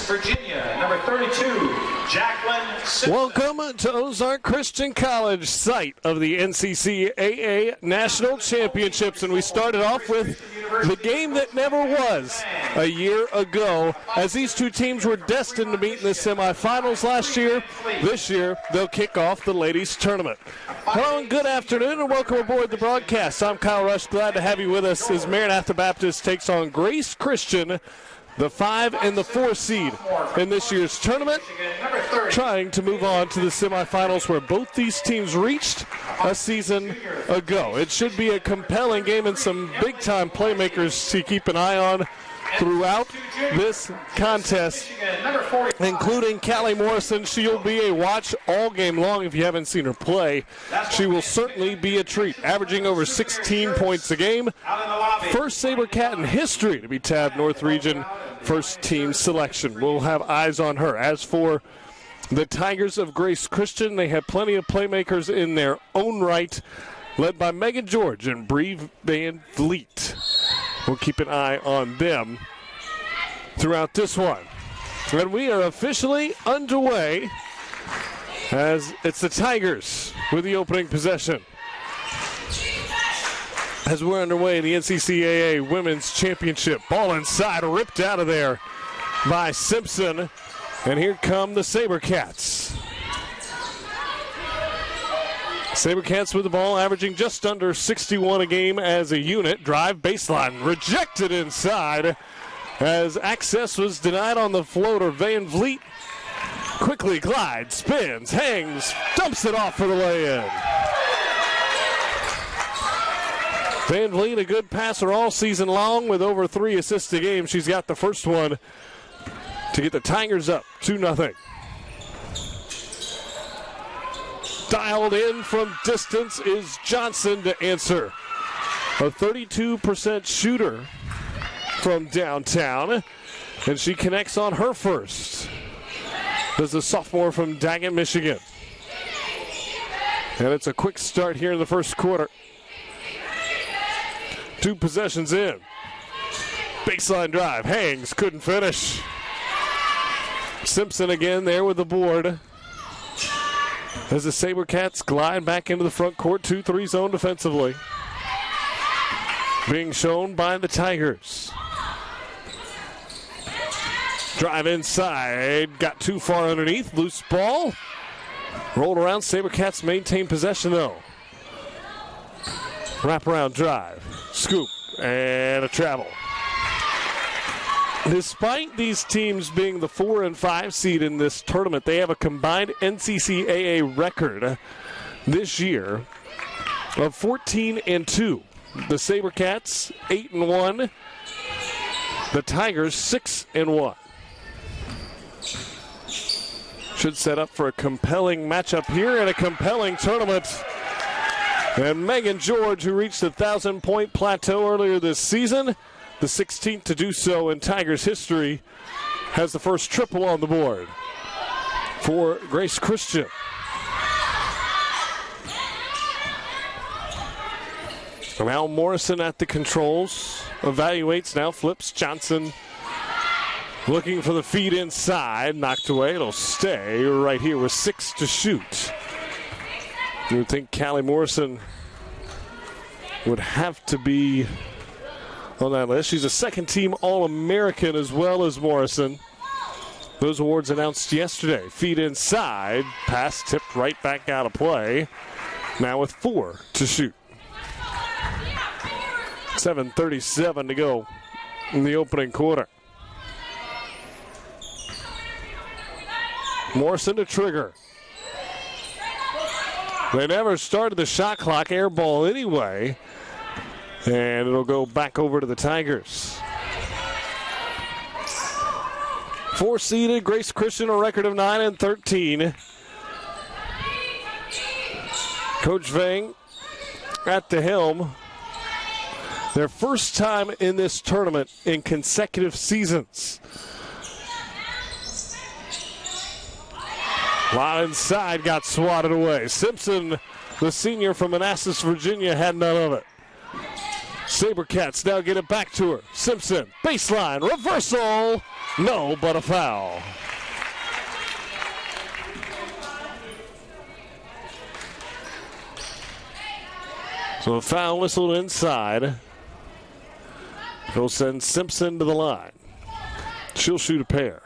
Virginia, number 32, Joplin. Welcome to Ozark Christian College, site of the NCCAA National Championships. And we started off with the game that never was a year ago, as these two teams were destined to meet in the semifinals last year. This year, they'll kick off the ladies' tournament. Hello and good afternoon, and welcome aboard the broadcast. I'm Kyle Rush. Glad to have you with us as Maranatha Baptist takes on Grace Christian, the 5 and the 4 seed in this year's tournament, trying to move on to the semifinals where both these teams reached a season ago. It should be a compelling game and some big-time playmakers to keep an eye on throughout this contest, including Callie Morrison. She'll be a watch all game long if you haven't seen her play. She will certainly be a treat, averaging over 16 points a game. First SaberCat in history to be tabbed North Region first team selection. We'll have eyes on her. As for the Tigers of Grace Christian, they have plenty of playmakers in their own right, led by Megan George and Bree Van Vliet. We'll keep an eye on them throughout this one. And we are officially underway as it's the Tigers with the opening possession. As we're underway in the NCCAA Women's Championship. Ball inside, ripped out of there by Simpson. And here come the SaberCats. SaberCats with the ball, averaging just under 61 a game as a unit. Drive baseline, rejected inside as access was denied on the floater. Van Vliet quickly glides, spins, hangs, dumps it off for the lay-in. Van Vliet, a good passer all season long with over 3 assists a game. She's got the first one to get the Tigers up 2-0. Dialed in from distance is Johnson to answer. A 32% shooter from downtown, and she connects on her first. There's a sophomore from Daggett, Michigan. And it's a quick start here in the first quarter. 2 possessions in. Baseline drive, hangs, couldn't finish. Simpson again there with the board. As the SaberCats glide back into the front court, 2-3 zone defensively. Being shown by the Tigers. Drive inside, got too far underneath, loose ball. Rolled around, SaberCats maintain possession though. Wraparound drive, scoop, and a travel. Despite these teams being the 4 and 5 seed in this tournament, they have a combined NCCAA record this year of 14 and 2. The SaberCats 8 and 1. The Tigers 6 and 1. Should set up for a compelling matchup here and a compelling tournament. And Megan George, who reached the 1,000-point plateau earlier this season, the 16th to do so in Tigers history, has the first triple on the board for Grace Christian. Now Morrison at the controls, evaluates, now flips. Johnson looking for the feed inside, knocked away. It'll stay right here with 6 to shoot. You would think Callie Morrison would have to be on that list. She's a second-team All-American as well as Morrison. Those awards announced yesterday. Feed inside, pass tipped right back out of play. Now with 4 to shoot. 7:37 to go in the opening quarter. Morrison to trigger. They never started the shot clock, air ball anyway. And it'll go back over to the Tigers. 4-seeded Grace Christian, a record of 9 and 13. Coach Vang at the helm. Their first time in this tournament in consecutive seasons. Lot inside, got swatted away. Simpson, the senior from Manassas, Virginia, had none of it. Sabercats now get it back to her. Simpson, baseline, reversal. No, but a foul. So a foul whistled inside. It'll send Simpson to the line. She'll shoot a pair.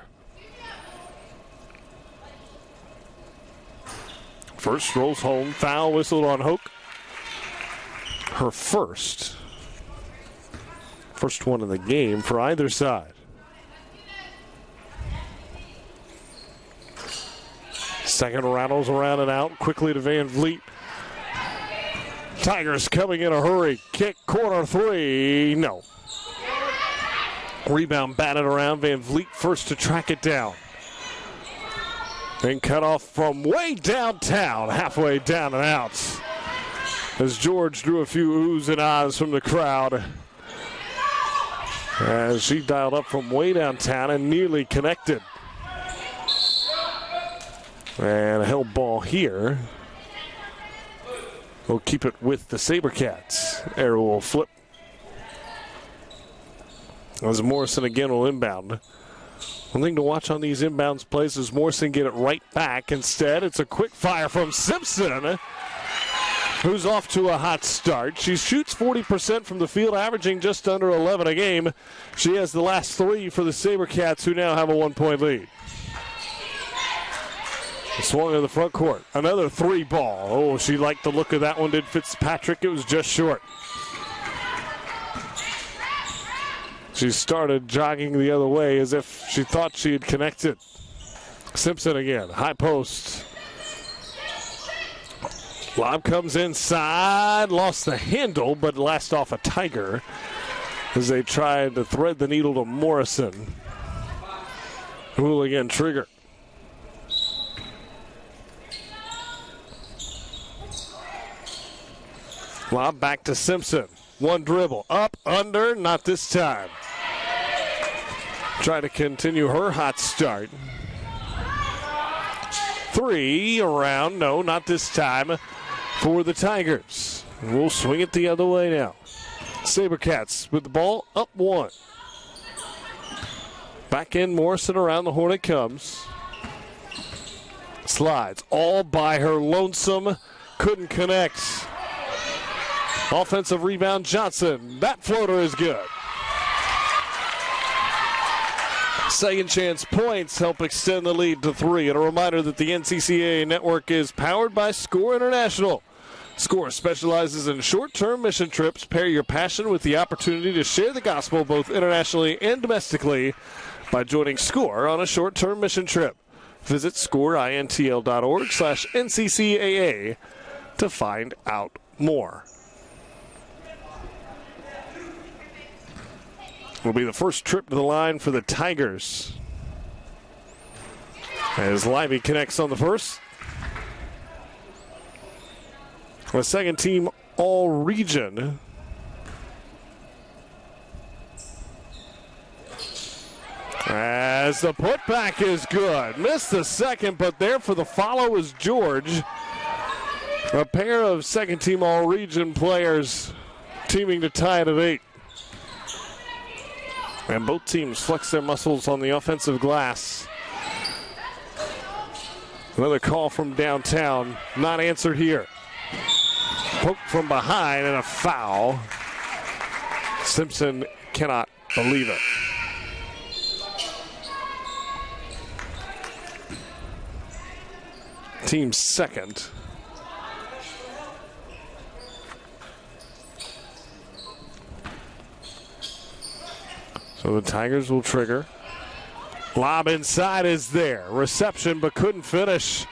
First rolls home. Foul whistled on Hoke. Her first one in the game for either side. Second rattles around and out quickly to Van Vliet. Tigers coming in a hurry. Kick, corner three. No. Rebound batted around. Van Vliet first to track it down. And cut off from way downtown, halfway down and out. As George drew a few oohs and ahs from the crowd. As she dialed up from way downtown and nearly connected. And a held ball here. We'll keep it with the Sabercats. Arrow will flip. As Morrison again will inbound. One thing to watch on these inbounds plays is Morrison get it right back. Instead, it's a quick fire from Simpson, who's off to a hot start. She shoots 40% from the field, averaging just under 11 a game. She has the last three for the Sabercats, who now have a 1-point lead. Swung in the front court. Another three ball. Oh, she liked the look of that one, did Fitzpatrick. It was just short. She started jogging the other way as if she thought she had connected. Simpson again, high post. Lob comes inside, lost the handle, but last off a Tiger as they tried to thread the needle to Morrison, who will again trigger. Lob back to Simpson. One dribble, up, under, not this time. Try to continue her hot start. Three around, no, not this time for the Tigers. We'll swing it the other way now. Sabercats with the ball, up one. Back in, Morrison around the horn it comes. Slides all by her lonesome, couldn't connect. Offensive rebound, Johnson. That floater is good. Second chance points help extend the lead to three. And a reminder that the NCCAA network is powered by SCORE International. SCORE specializes in short-term mission trips. Pair your passion with the opportunity to share the gospel both internationally and domestically by joining SCORE on a short-term mission trip. Visit scoreintl.org/NCCAA to find out more. Will be the first trip to the line for the Tigers. As Livy connects on the first. The second team all-region. As the putback is good. Missed the second, but there for the follow is George. A pair of second team all-region players teaming to tie it at 8. And both teams flex their muscles on the offensive glass. Another call from downtown, not answered here. Poke from behind and a foul. Simpson cannot believe it. Team second. So the Tigers will trigger. Lob inside is there. Reception, but couldn't finish.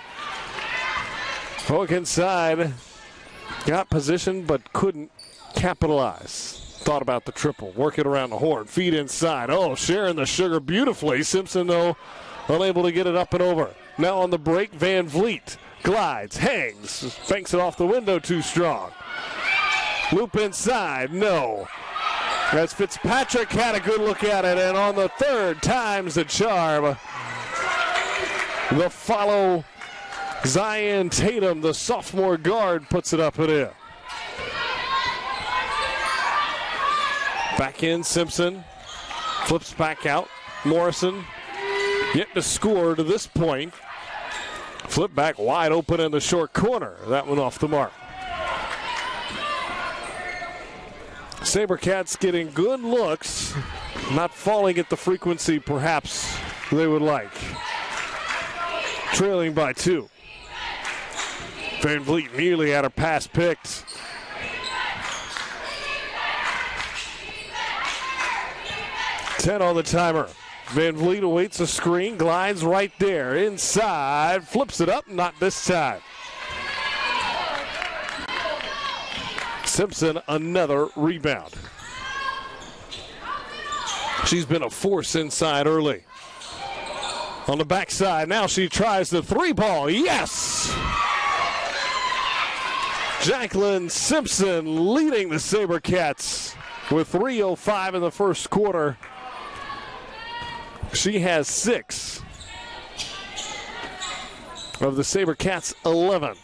Poke inside. Got position, but couldn't capitalize. Thought about the triple. Work it around the horn. Feed inside. Oh, sharing the sugar beautifully. Simpson, though, unable to get it up and over. Now on the break, Van Vliet glides, hangs, banks it off the window too strong. Loop inside. No. As Fitzpatrick had a good look at it, and on the third time's the charm. The follow, Zion Tatum, the sophomore guard, puts it up and in. Back in, Simpson. Flips back out. Morrison yet to score to this point. Flip back wide open in the short corner. That one off the mark. SaberCats getting good looks, not falling at the frequency perhaps they would like. Trailing by 2. Van Vliet nearly had her pass picked. Ten on the timer. Van Vliet awaits a screen, glides right there. Inside, flips it up, not this time. Simpson, another rebound. She's been a force inside early. On the backside, now she tries the 3-ball. Yes! Jacqueline Simpson leading the SaberCats with 3:05 in the first quarter. She has 6 of the SaberCats' 11.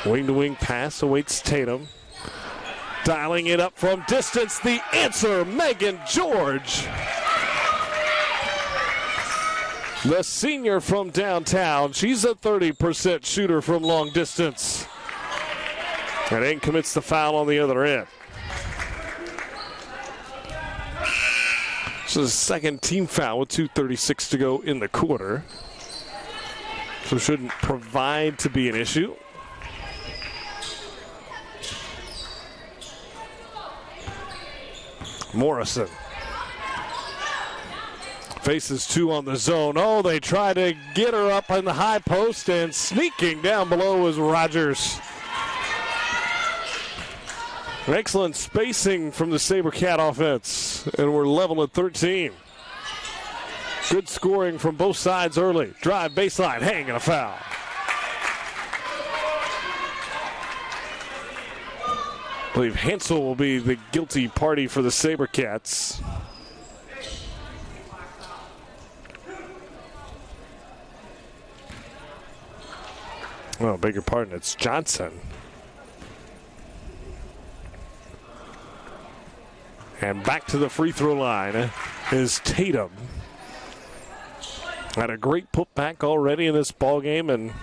Wing-to-wing pass awaits Tatum. Dialing it up from distance, the answer, Megan George. The senior from downtown. She's a 30% shooter from long distance. And then commits the foul on the other end. This is the second team foul with 2:36 to go in the quarter. So shouldn't provide to be an issue. Morrison faces 2 on the zone. Oh, they try to get her up in the high post, and sneaking down below is Rogers. Excellent spacing from the SaberCat offense, and we're level at 13. Good scoring from both sides early. Drive baseline, hang, and a foul. I believe Hansel will be the guilty party for the SaberCats. Oh, beg your pardon, it's Johnson. And back to the free throw line is Tatum. Had a great putback already in this ball game and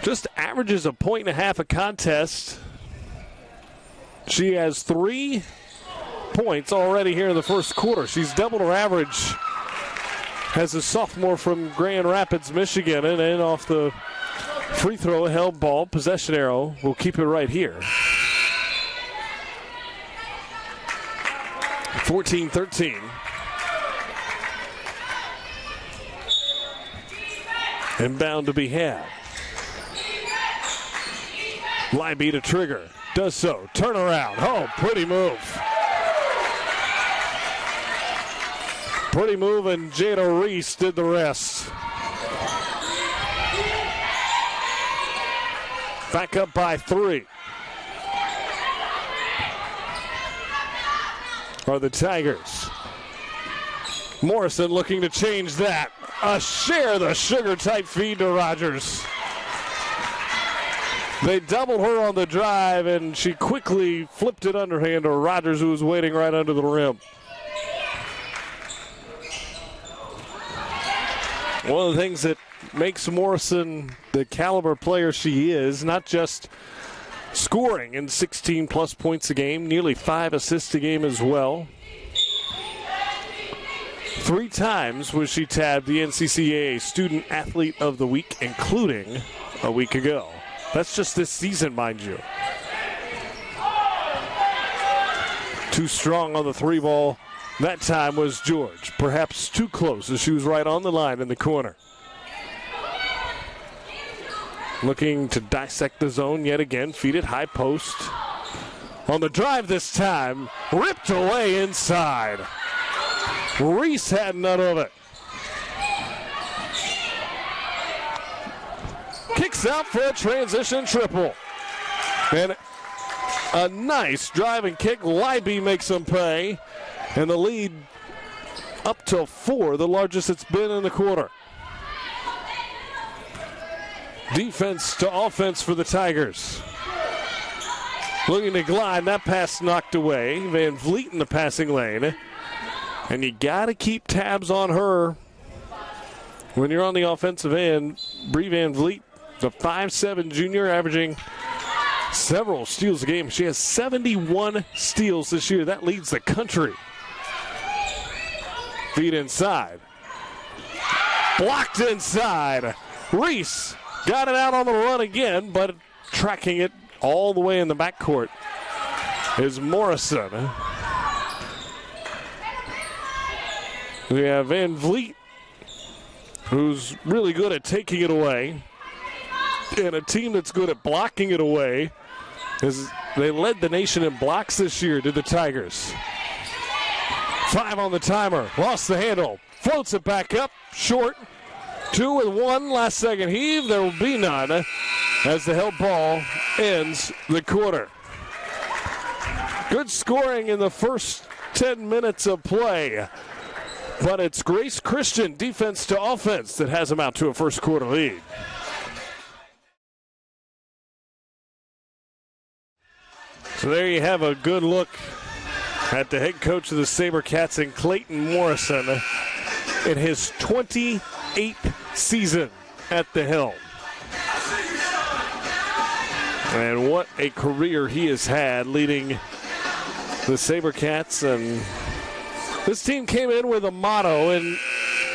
just averages 1.5 points a contest. She has 3 points already here in the first quarter. She's doubled her average as a sophomore from Grand Rapids, Michigan. And then off the free throw, held ball, possession arrow. We'll keep it right here. 14-13. Inbound to be had. Libby to trigger. Does so. Turn around. Oh, pretty move. Pretty move, and Jada Reese did the rest. Back up by 3. Are the Tigers. Morrison looking to change that. A share the sugar type feed to Rogers. They doubled her on the drive, and she quickly flipped it underhand to Rogers, who was waiting right under the rim. One of the things that makes Morrison the caliber player she is, not just scoring in 16-plus points a game, nearly 5 assists a game as well. 3 times was she tabbed the NCCAA Student Athlete of the Week, including a week ago. That's just this season, mind you. Too strong on the 3-ball. That time was George. Perhaps too close as she was right on the line in the corner. Looking to dissect the zone yet again. Feed it high post. On the drive this time. Ripped away inside. Reese had none of it. Kicks out for a transition triple. And a nice driving kick. Libby makes them pay. And the lead up to 4, the largest it's been in the quarter. Defense to offense for the Tigers. Looking to glide. That pass knocked away. Van Vliet in the passing lane. And you got to keep tabs on her when you're on the offensive end. Bree Van Vliet, the 5'7" junior, averaging several steals a game. She has 71 steals this year. That leads the country. Feed inside. Blocked inside. Reese got it out on the run again, but tracking it all the way in the backcourt is Morrison. We have Van Vliet, who's really good at taking it away, and a team that's good at blocking it away. As they led the nation in blocks this year to the Tigers. 5 on the timer. Lost the handle. Floats it back up. Short. 2 with 1. Last second heave. There will be none as the held ball ends the quarter. Good scoring in the first 10 minutes of play. But it's Grace Christian, defense to offense, that has them out to a first quarter lead. So there you have a good look at the head coach of the SaberCats in Clayton Morrison in his 28th season at the helm. And what a career he has had leading the SaberCats. And this team came in with a motto, and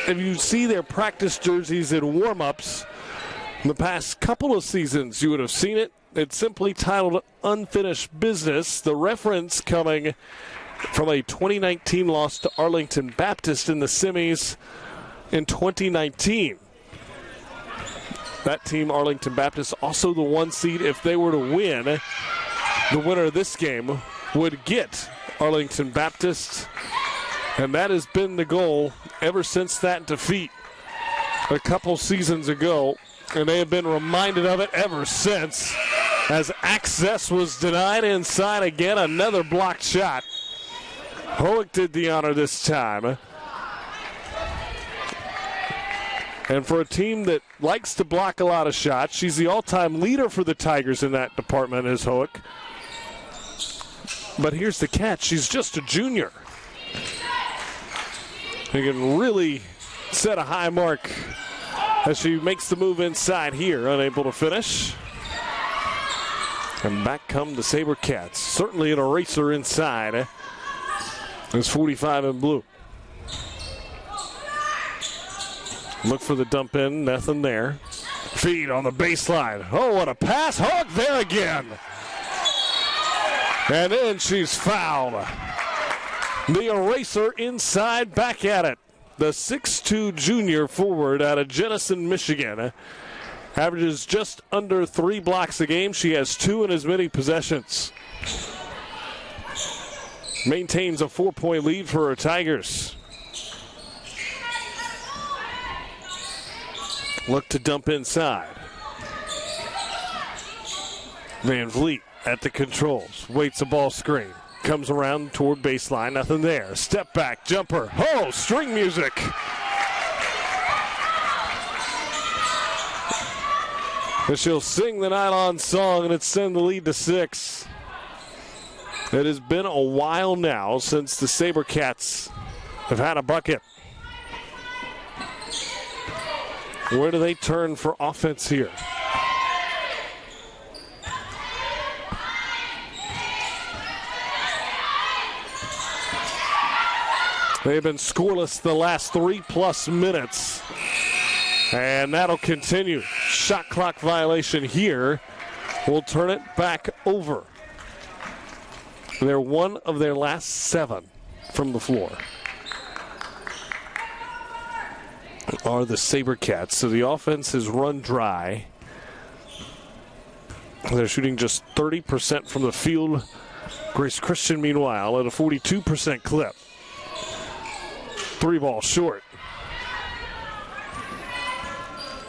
if you see their practice jerseys and warm-ups in the past couple of seasons, you would have seen it. It's simply titled Unfinished Business, the reference coming from a 2019 loss to Arlington Baptist in the semis in 2019. That team, Arlington Baptist, also the 1 seed. If they were to win, the winner of this game would get Arlington Baptist. And that has been the goal ever since that defeat a couple seasons ago. And they have been reminded of it ever since, as access was denied inside again. Another blocked shot. Hoek did the honor this time. And for a team that likes to block a lot of shots, she's the all-time leader for the Tigers in that department, is Hoek. But here's the catch. She's just a junior. He can really set a high mark as she makes the move inside here, unable to finish. And back come the SaberCats. Certainly an eraser inside. There's 45 in blue. Look for the dump in, nothing there. Feed on the baseline. Oh, what a pass. Hook there again. And then she's fouled. The eraser inside, back at it. The 6'2" junior forward out of Jenison, Michigan, averages just under 3 blocks a game. She has 2 in as many possessions. Maintains a 4-point lead for her Tigers. Look to dump inside. Van Vliet at the controls. Waits a ball screen. Comes around toward baseline. Nothing there. Step back. Jumper. Oh, string music. And she'll sing the nylon song and extend the lead to 6. It has been a while now since the SaberCats have had a bucket. Where do they turn for offense here? They've been scoreless the last 3+ minutes. And that'll continue. Shot clock violation here will turn it back over. They're one of their last 7 from the floor. Are the SaberCats. So the offense has run dry. They're shooting just 30% from the field. Grace Christian, meanwhile, at a 42% clip. 3 ball short.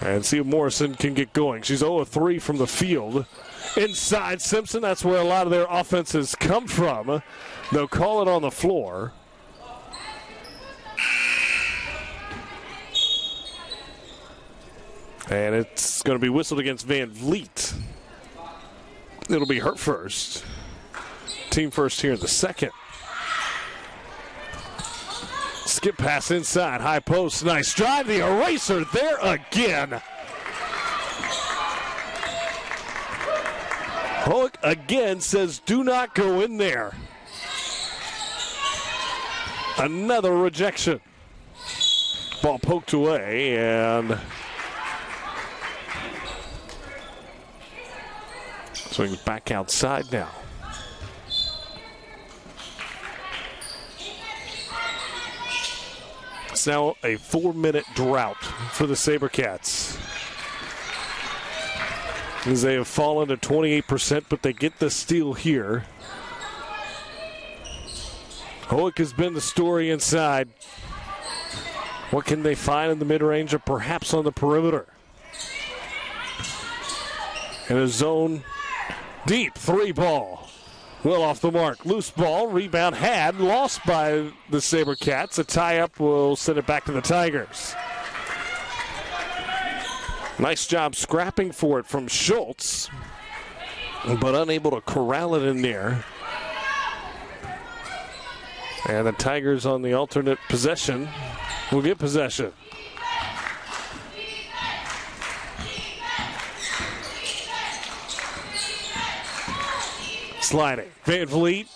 And see if Morrison can get going. She's 0 of 3 from the field. Inside Simpson, that's where a lot of their offenses come from. They'll call it on the floor. And it's going to be whistled against Van Vliet. It'll be her first. Team first here in the second. Skip pass inside, high post, nice drive, the eraser there again. Hoek again says do not go in there. Another rejection. Ball poked away and swings back outside now. It's now a 4-minute drought for the SaberCats, as they have fallen to 28%, but they get the steal here. Hoek has been the story inside. What can they find in the mid-range or perhaps on the perimeter? In a zone deep 3 ball. Well off the mark. Loose ball. Rebound had. Lost by the SaberCats. A tie-up will send it back to the Tigers. Nice job scrapping for it from Schultz, but unable to corral it in there. And the Tigers on the alternate possession will get possession. Sliding. Van Vliet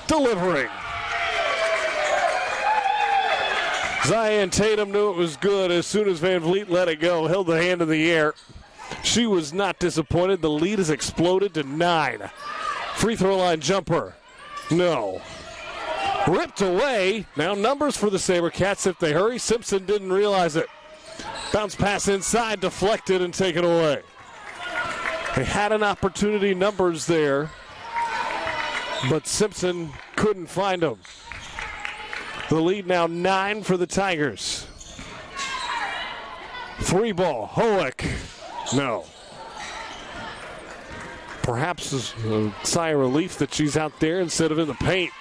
delivering. Zion Tatum knew it was good as soon as Van Vliet let it go, held the hand in the air. She was not disappointed. The lead has exploded to 9. Free throw line jumper. No. Ripped away. Now numbers for the SaberCats if they hurry. Simpson didn't realize it. Bounce pass inside, deflected and taken away. They had an opportunity, numbers there, but Simpson couldn't find them. The lead now 9 for the Tigers. 3 ball. Hoek. No. Perhaps a sigh of relief that she's out there instead of in the paint.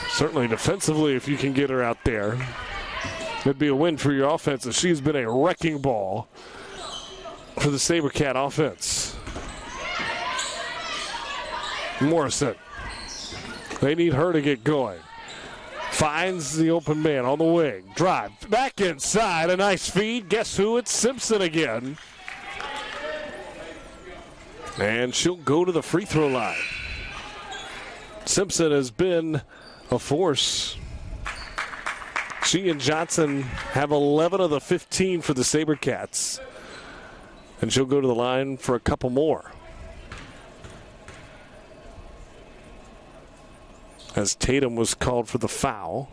Certainly defensively, if you can get her out there, it'd be a win for your offense, as she's been a wrecking ball for the SaberCat offense. Morrison. They need her to get going. Finds the open man on the wing. Drive. Back inside. A nice feed. Guess who? It's Simpson again. And she'll go to the free throw line. Simpson has been a force. She and Johnson have 11 of the 15 for the SaberCats. And she'll go to the line for a couple more. As Tatum was called for the foul.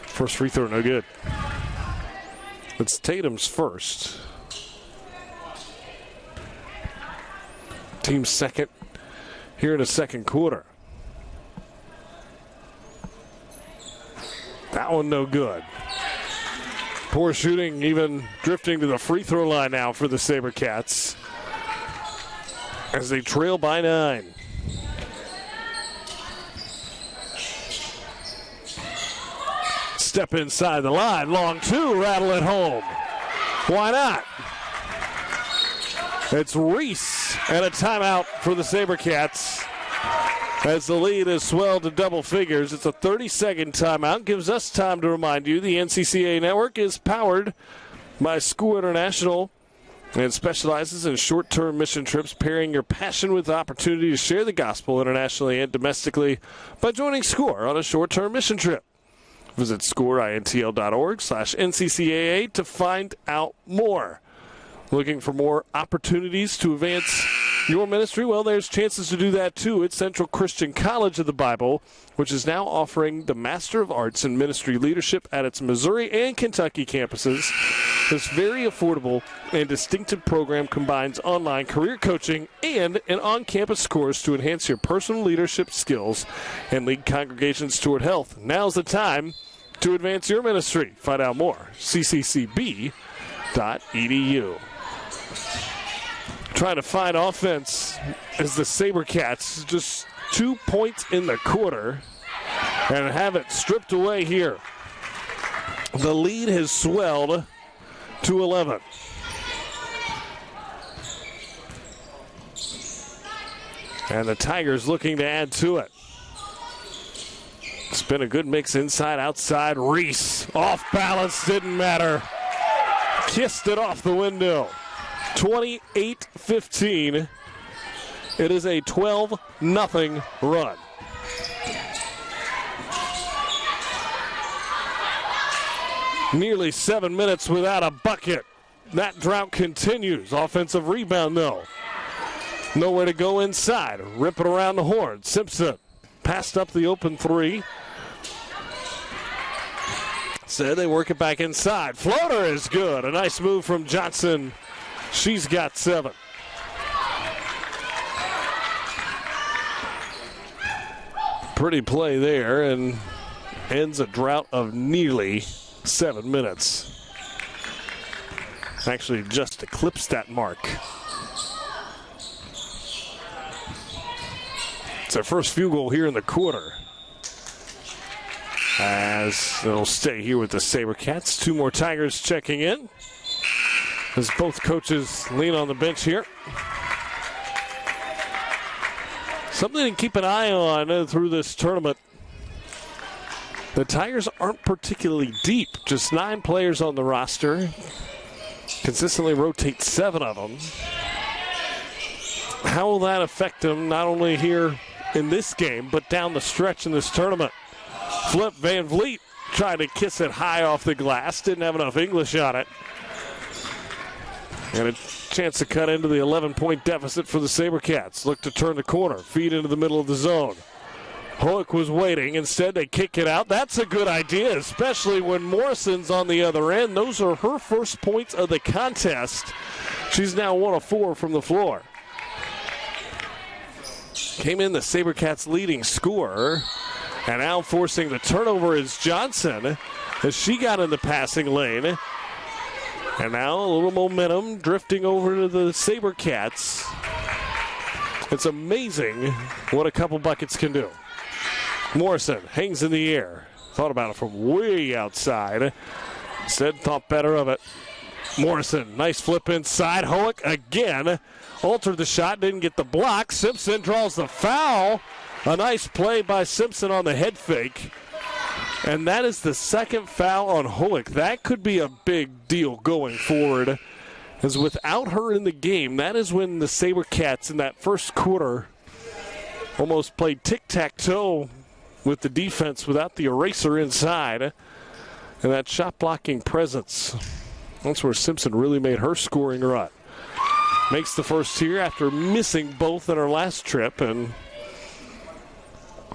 First free throw, no good. It's Tatum's first. Team second here in the second quarter. That one no good. Poor shooting, even drifting to the free throw line now for the SaberCats, as they trail by 9. Step inside the line, long 2, rattle it home. Why not? It's Reese and a timeout for the SaberCats, as the lead has swelled to double figures. It's a 30-second timeout. Gives us time to remind you the NCCAA Network is powered by School International and specializes in short-term mission trips, pairing your passion with the opportunity to share the gospel internationally and domestically by joining SCORE on a short-term mission trip. Visit scoreintl.org/NCCAA to find out more. Looking for more opportunities to advance your ministry? Well, there's chances to do that too at Central Christian College of the Bible, which is now offering the Master of Arts in Ministry Leadership at its Missouri and Kentucky campuses. This very affordable and distinctive program combines online career coaching and an on-campus course to enhance your personal leadership skills and lead congregations toward health. Now's the time to advance your ministry. Find out more. cccb.edu. Trying to find offense as the SaberCats just 2 points in the quarter and have it stripped away here. The lead has swelled to 11. And the Tigers looking to add to it. It's been a good mix inside, outside. Reese off balance, didn't matter. Kissed it off the window. 28-15. It is a 12-0 run. Nearly 7 minutes without a bucket. That drought continues. Offensive rebound, though. Nowhere to go inside. Rip it around the horn. Simpson passed up the open three. Said they work it back inside. Floater is good. A nice move from Johnson. She's got 7. Pretty play there, and ends a drought of nearly 7 minutes. Actually just eclipsed that mark. It's their first field goal here in the quarter. As it'll stay here with the SaberCats. 2 more Tigers checking in. As both coaches lean on the bench here. Something to keep an eye on through this tournament. The Tigers aren't particularly deep. Just 9 players on the roster. Consistently rotate 7 of them. How will that affect them not only here in this game, but down the stretch in this tournament? Flip Van Vliet tried to kiss it high off the glass. Didn't have enough English on it. And a chance to cut into the 11-point deficit for the SaberCats. Look to turn the corner. Feed into the middle of the zone. Hoek was waiting. Instead, they kick it out. That's a good idea, especially when Morrison's on the other end. Those are her first points of the contest. She's now 1 of 4 from the floor. Came in the SaberCats' leading scorer. And now forcing the turnover is Johnson as she got in the passing lane. And now a little momentum drifting over to the SaberCats. It's amazing what a couple buckets can do. Morrison hangs in the air. Thought about it from way outside. Instead, thought better of it. Morrison, nice flip inside. Hoek again. Altered the shot, didn't get the block. Simpson draws the foul. A nice play by Simpson on the head fake. And that is the second foul on Hoek. That could be a big deal going forward. As without her in the game, that is when the SaberCats in that first quarter almost played tic-tac-toe with the defense without the eraser inside. And that shot-blocking presence. That's where Simpson really made her scoring run. Makes the first here after missing both in her last trip. And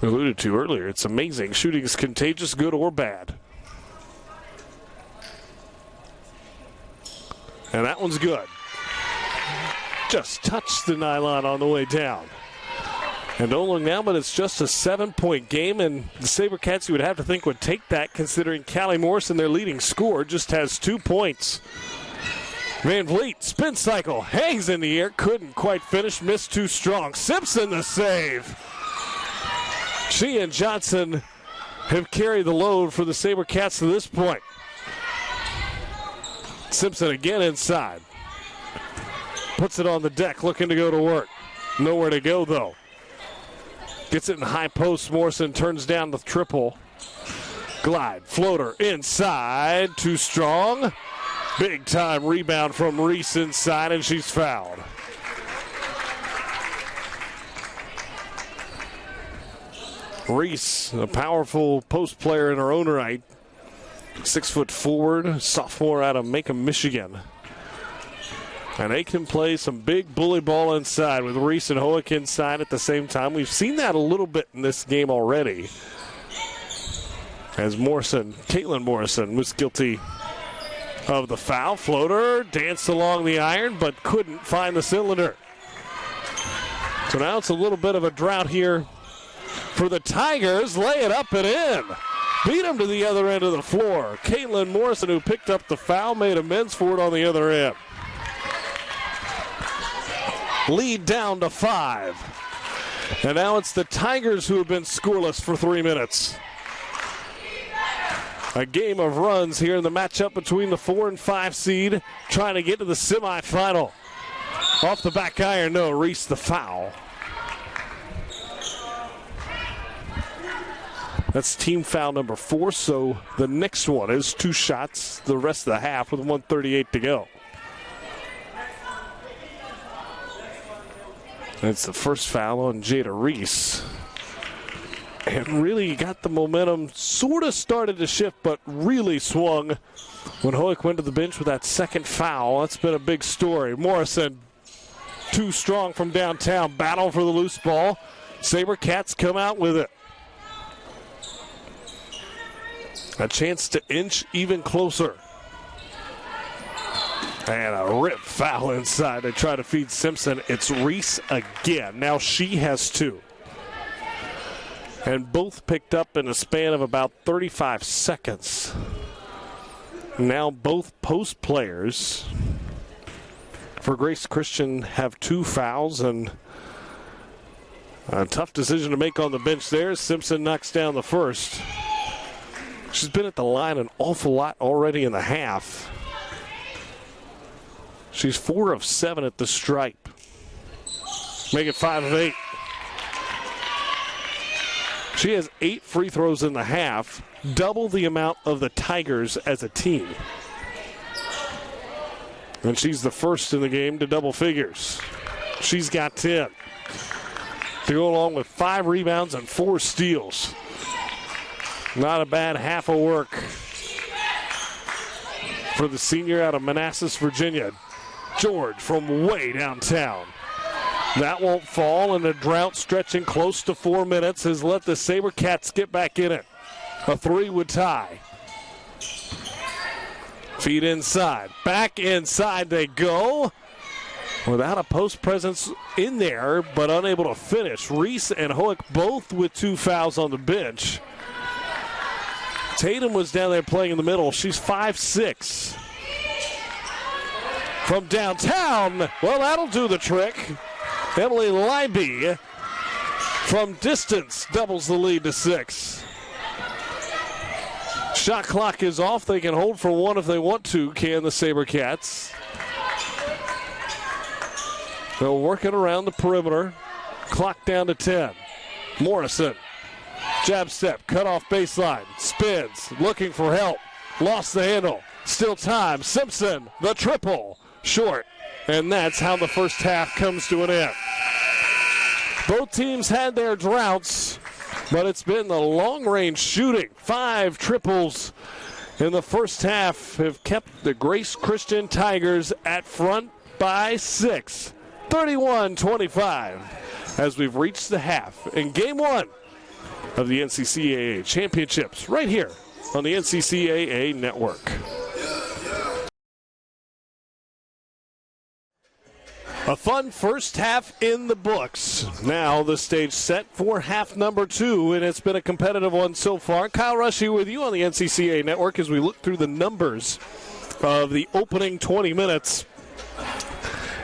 we alluded to earlier, it's amazing. Shooting is contagious, good or bad. And that one's good. Just touched the nylon on the way down. And don't look now, but it's just a 7-point game, and the SaberCats, you would have to think, would take that, considering Callie Morrison, their leading scorer, just has 2 points. Van Vliet, spin cycle, hangs in the air, couldn't quite finish, missed too strong. Simpson the save. She and Johnson have carried the load for the SaberCats to this point. Simpson again inside. Puts it on the deck, looking to go to work. Nowhere to go, though. Gets it in high post. Morrison turns down the triple. Glide, floater, inside. Too strong. Big time rebound from Reese inside, and she's fouled. Reese, a powerful post player in her own right. 6 foot forward, sophomore out of Macomb, Michigan. And they can play some big bully ball inside with Reese and Hoek inside at the same time. We've seen that a little bit in this game already. As Morrison, Caitlin Morrison, was guilty of the foul. Floater danced along the iron but couldn't find the cylinder. So now it's a little bit of a drought here for the Tigers. Lay it up and in. Beat him to the other end of the floor. Caitlin Morrison, who picked up the foul, made amends for it on the other end. Lead down to 5. And now it's the Tigers who have been scoreless for 3 minutes. A game of runs here in the matchup between the 4 and 5 seed, trying to get to the semifinal. Off the back iron, no, Reese the foul. That's team foul number 4, so the next one is 2 shots the rest of the half with 1:38 to go. That's the first foul on Jada Reese. And really got the momentum, sort of started to shift, but really swung when Hoek went to the bench with that second foul. That's been a big story. Morrison, too strong from downtown, battle for the loose ball. SaberCats come out with it. A chance to inch even closer. And a rip foul inside. They try to feed Simpson. It's Reese again. Now she has 2. And both picked up in a span of about 35 seconds. Now both post players for Grace Christian have 2 fouls, and a tough decision to make on the bench there. Simpson knocks down the first. She's been at the line an awful lot already in the half. She's 4 of 7 at the stripe. Make it 5 of 8. She has 8 free throws in the half, double the amount of the Tigers as a team. And she's the first in the game to double figures. She's got 10. To go along with 5 rebounds and 4 steals. Not a bad half of work for the senior out of Manassas, Virginia. George from way downtown. That won't fall, and the drought stretching close to 4 minutes has let the SaberCats get back in it. A 3 would tie. Feed inside. Back inside they go. Without a post presence in there, but unable to finish. Reese and Hoek both with 2 fouls on the bench. Tatum was down there playing in the middle. She's 5'6". From downtown, well, that'll do the trick. Emily Leiby from distance doubles the lead to 6. Shot clock is off. They can hold for 1 if they want to, can the SaberCats. They'll work it around the perimeter. Clock down to 10. Morrison, jab step, cut off baseline, spins, looking for help. Lost the handle. Still time. Simpson, the triple, short. And that's how the first half comes to an end. Both teams had their droughts, but it's been the long-range shooting. 5 triples in the first half have kept the Grace Christian Tigers at front by 6. 31-25 as we've reached the half in Game 1 of the NCCAA Championships right here on the NCCAA Network. A fun first half in the books. Now the stage set for half number 2, and it's been a competitive one so far. Kyle Rush here with you on the NCCAA Network as we look through the numbers of the opening 20 minutes.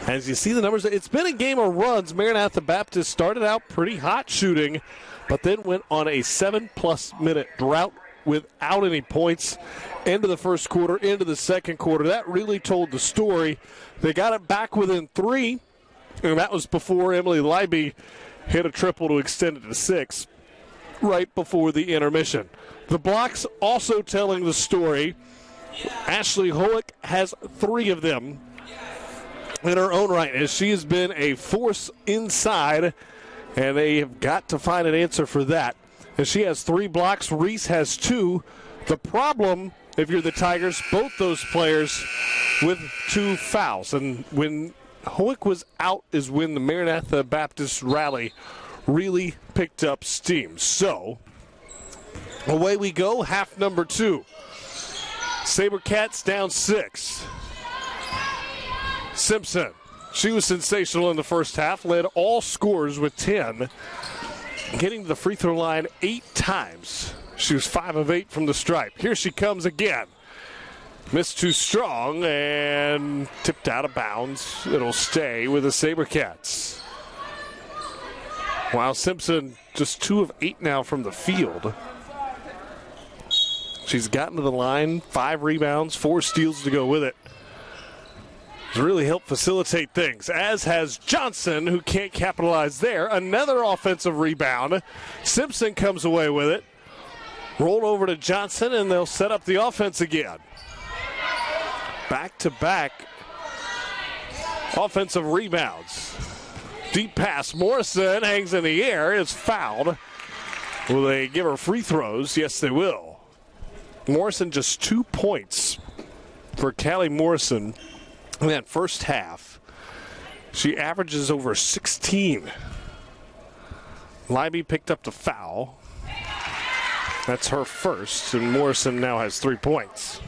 As you see the numbers, it's been a game of runs. Maranatha Baptist started out pretty hot shooting, but then went on a 7+ minute drought without any points into the first quarter, into the second quarter. That really told the story. They got it back within 3, and that was before Emily Leiby hit a triple to extend it to 6 right before the intermission. The blocks also telling the story. Ashley Hoek has 3 of them in her own right, as she has been a force inside, and they have got to find an answer for that. And she has 3 blocks. Reese has 2. The problem, if you're the Tigers, both those players with 2 fouls. And when Hoek was out is when the Maranatha Baptist rally really picked up steam. So, away we go, half number 2. SaberCats down 6. Simpson, she was sensational in the first half, led all scorers with 10. Getting to the free throw line 8 times. She was 5 of 8 from the stripe. Here she comes again. Missed too strong and tipped out of bounds. It'll stay with the SaberCats. While Simpson just 2 of 8 now from the field. She's gotten to the line, 5 rebounds, 4 steals to go with it. It's really helped facilitate things, as has Johnson, who can't capitalize there. Another offensive rebound. Simpson comes away with it. Rolled over to Johnson, and they'll set up the offense again. Back-to-back offensive rebounds. Deep pass. Morrison hangs in the air. Is fouled. Will they give her free throws? Yes, they will. Morrison just 2 points for Callie Morrison in that first half. She averages over 16. Libby picked up the foul. That's her first, and Morrison now has 3 points.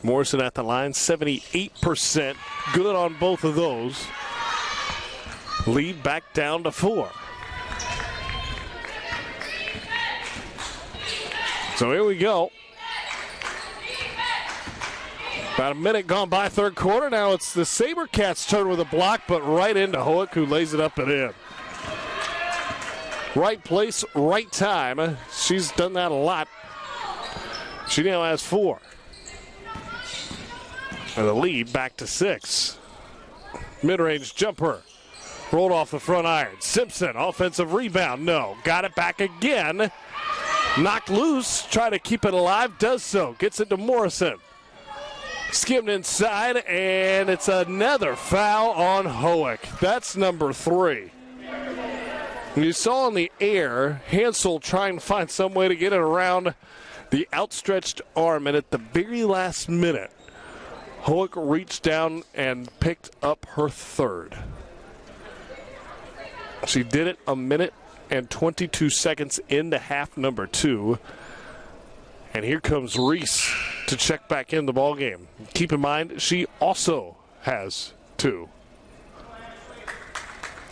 Morrison at the line, 78%. Good on both of those. Lead back down to 4. So here we go. About a minute gone by third quarter. Now it's the SaberCats' turn with a block, but right into Hoek, who lays it up and in. Right place, right time. She's done that a lot. She now has 4. And the lead back to 6. Mid-range jumper. Rolled off the front iron. Simpson, offensive rebound. No. Got it back again. Knocked loose. Try to keep it alive. Does so. Gets it to Morrison. Skimmed inside, and it's another foul on Hoek. That's number 3. You saw in the air, Hansel trying to find some way to get it around the outstretched arm, and at the very last minute, Hoek reached down and picked up her 3rd. She did it a minute and 22 seconds into half number 2. And here comes Reese to check back in the ballgame. Keep in mind, she also has 2.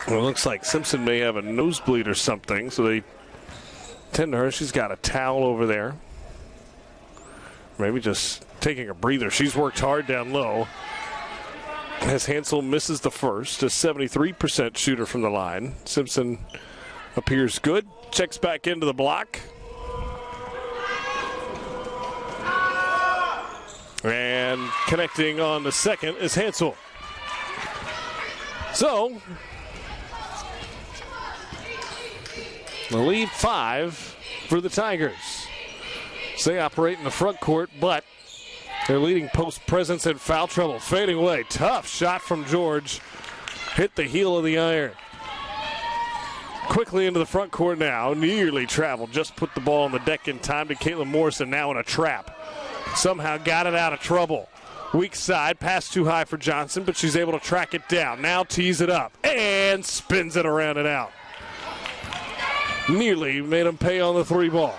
Well, it looks like Simpson may have a nosebleed or something, so they tend to her. She's got a towel over there. Maybe just taking a breather. She's worked hard down low. As Hansel misses the first, a 73% shooter from the line. Simpson appears good. Checks back into the block. And connecting on the second is Hansel. So, the lead 5 for the Tigers. They operate in the front court, but their leading post presence in foul trouble. Fading away. Tough shot from George. Hit the heel of the iron. Quickly into the front court now. Nearly traveled. Just put the ball on the deck in time to Caitlin Morrison. Now in a trap. Somehow got it out of trouble. Weak side. Pass too high for Johnson, but she's able to track it down. Now tees it up. And spins it around and out. Nearly made him pay on the 3 ball.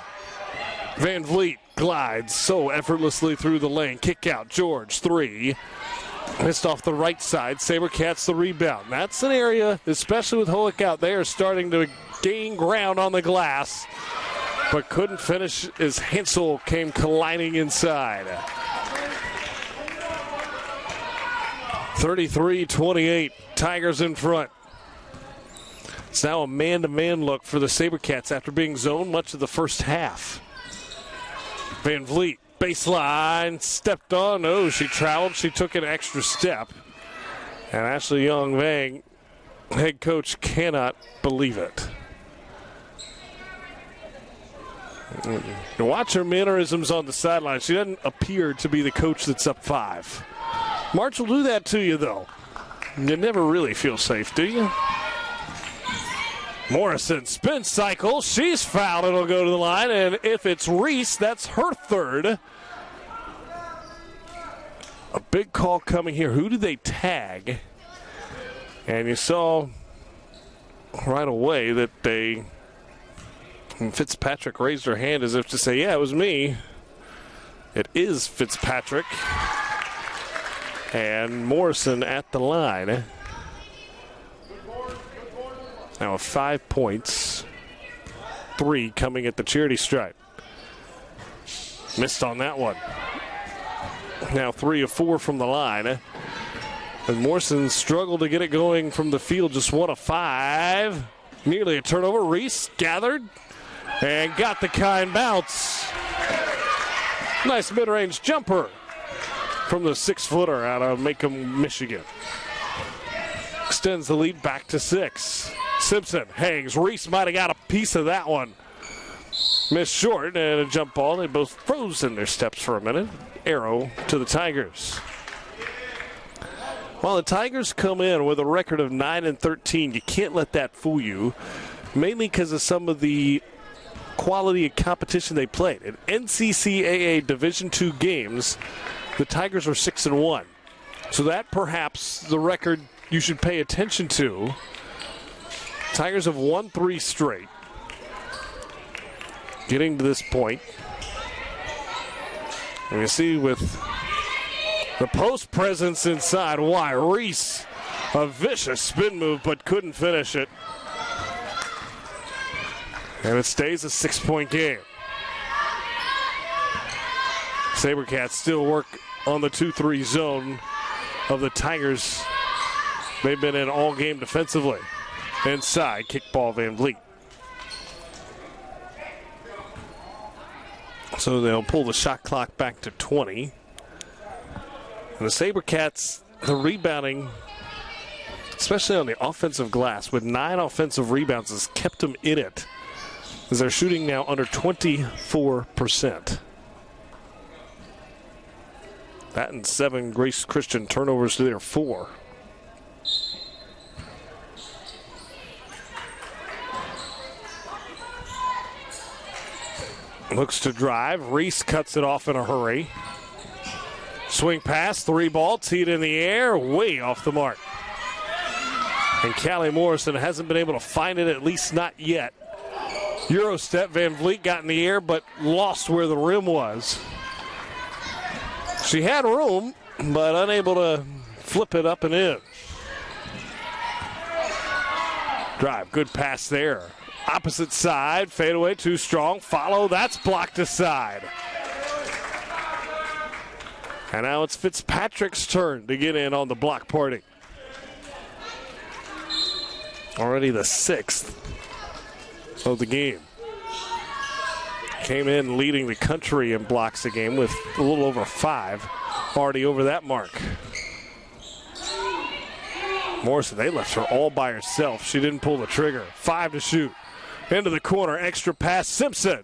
Van Vliet glides so effortlessly through the lane. Kick out. George, 3. Missed off the right side. SaberCats the rebound. That's an area, especially with Hoek out, they are starting to gain ground on the glass, but couldn't finish as Hansel came colliding inside. 33-28. Tigers in front. It's now a man-to-man look for the SaberCats after being zoned much of the first half. Van Vliet, baseline, stepped on. Oh, she traveled. She took an extra step. And Ashley Young-Vang, head coach, cannot believe it. Watch her mannerisms on the sideline. She doesn't appear to be the coach that's up 5. March will do that to you, though. You never really feel safe, do you? Morrison, spin cycle. She's fouled. It'll go to the line. And if it's Reese, that's her 3rd. A big call coming here. Who did they tag? And you saw right away that Fitzpatrick raised her hand as if to say, yeah, it was me. It is Fitzpatrick. And Morrison at the line. Now 5 points. 3 coming at the charity stripe. Missed on that one. Now 3 of 4 from the line. And Morrison struggled to get it going from the field. Just 1 of 5. Nearly a turnover. Reese gathered and got the kind bounce. Nice mid-range jumper from the 6-footer out of Macomb, Michigan. extends the lead back to 6. Simpson hangs. Reese might have got a piece of that one. Missed short and a jump ball. They both froze in their steps for a minute. Arrow to the Tigers. While the Tigers come in with a record of 9-13, you can't let that fool you, mainly because of some of the quality of competition they played. In NCCAA Division II games, the Tigers were 6-1. So that perhaps the record you should pay attention to. Tigers have won 3 straight. Getting to this point. And you see with the post presence inside why Reese, a vicious spin move, but couldn't finish it. And it stays a 6-point game. SaberCats still work on the 2-3 zone of the Tigers. They've been in all game defensively. Inside, kickball Van Vliet. So they'll pull the shot clock back to 20. And the SaberCats, the rebounding, especially on the offensive glass, with 9 offensive rebounds, has kept them in it, as they're shooting now under 24%. That and 7 Grace Christian turnovers to their 4. Looks to drive. Reese cuts it off in a hurry. Swing pass, 3 ball, teed in the air, way off the mark. And Callie Morrison hasn't been able to find it, at least not yet. Euro step, Van Vliet got in the air, but lost where the rim was. She had room, but unable to flip it up and in. Drive, good pass there. Opposite side, fadeaway, too strong. Follow, that's blocked aside. And now it's Fitzpatrick's turn to get in on the block party. Already the 6th of the game. Came in leading the country in blocks a game with a little over 5. Already over that mark. Morrison, they left her all by herself. She didn't pull the trigger. 5 to shoot. Into the corner, extra pass, Simpson.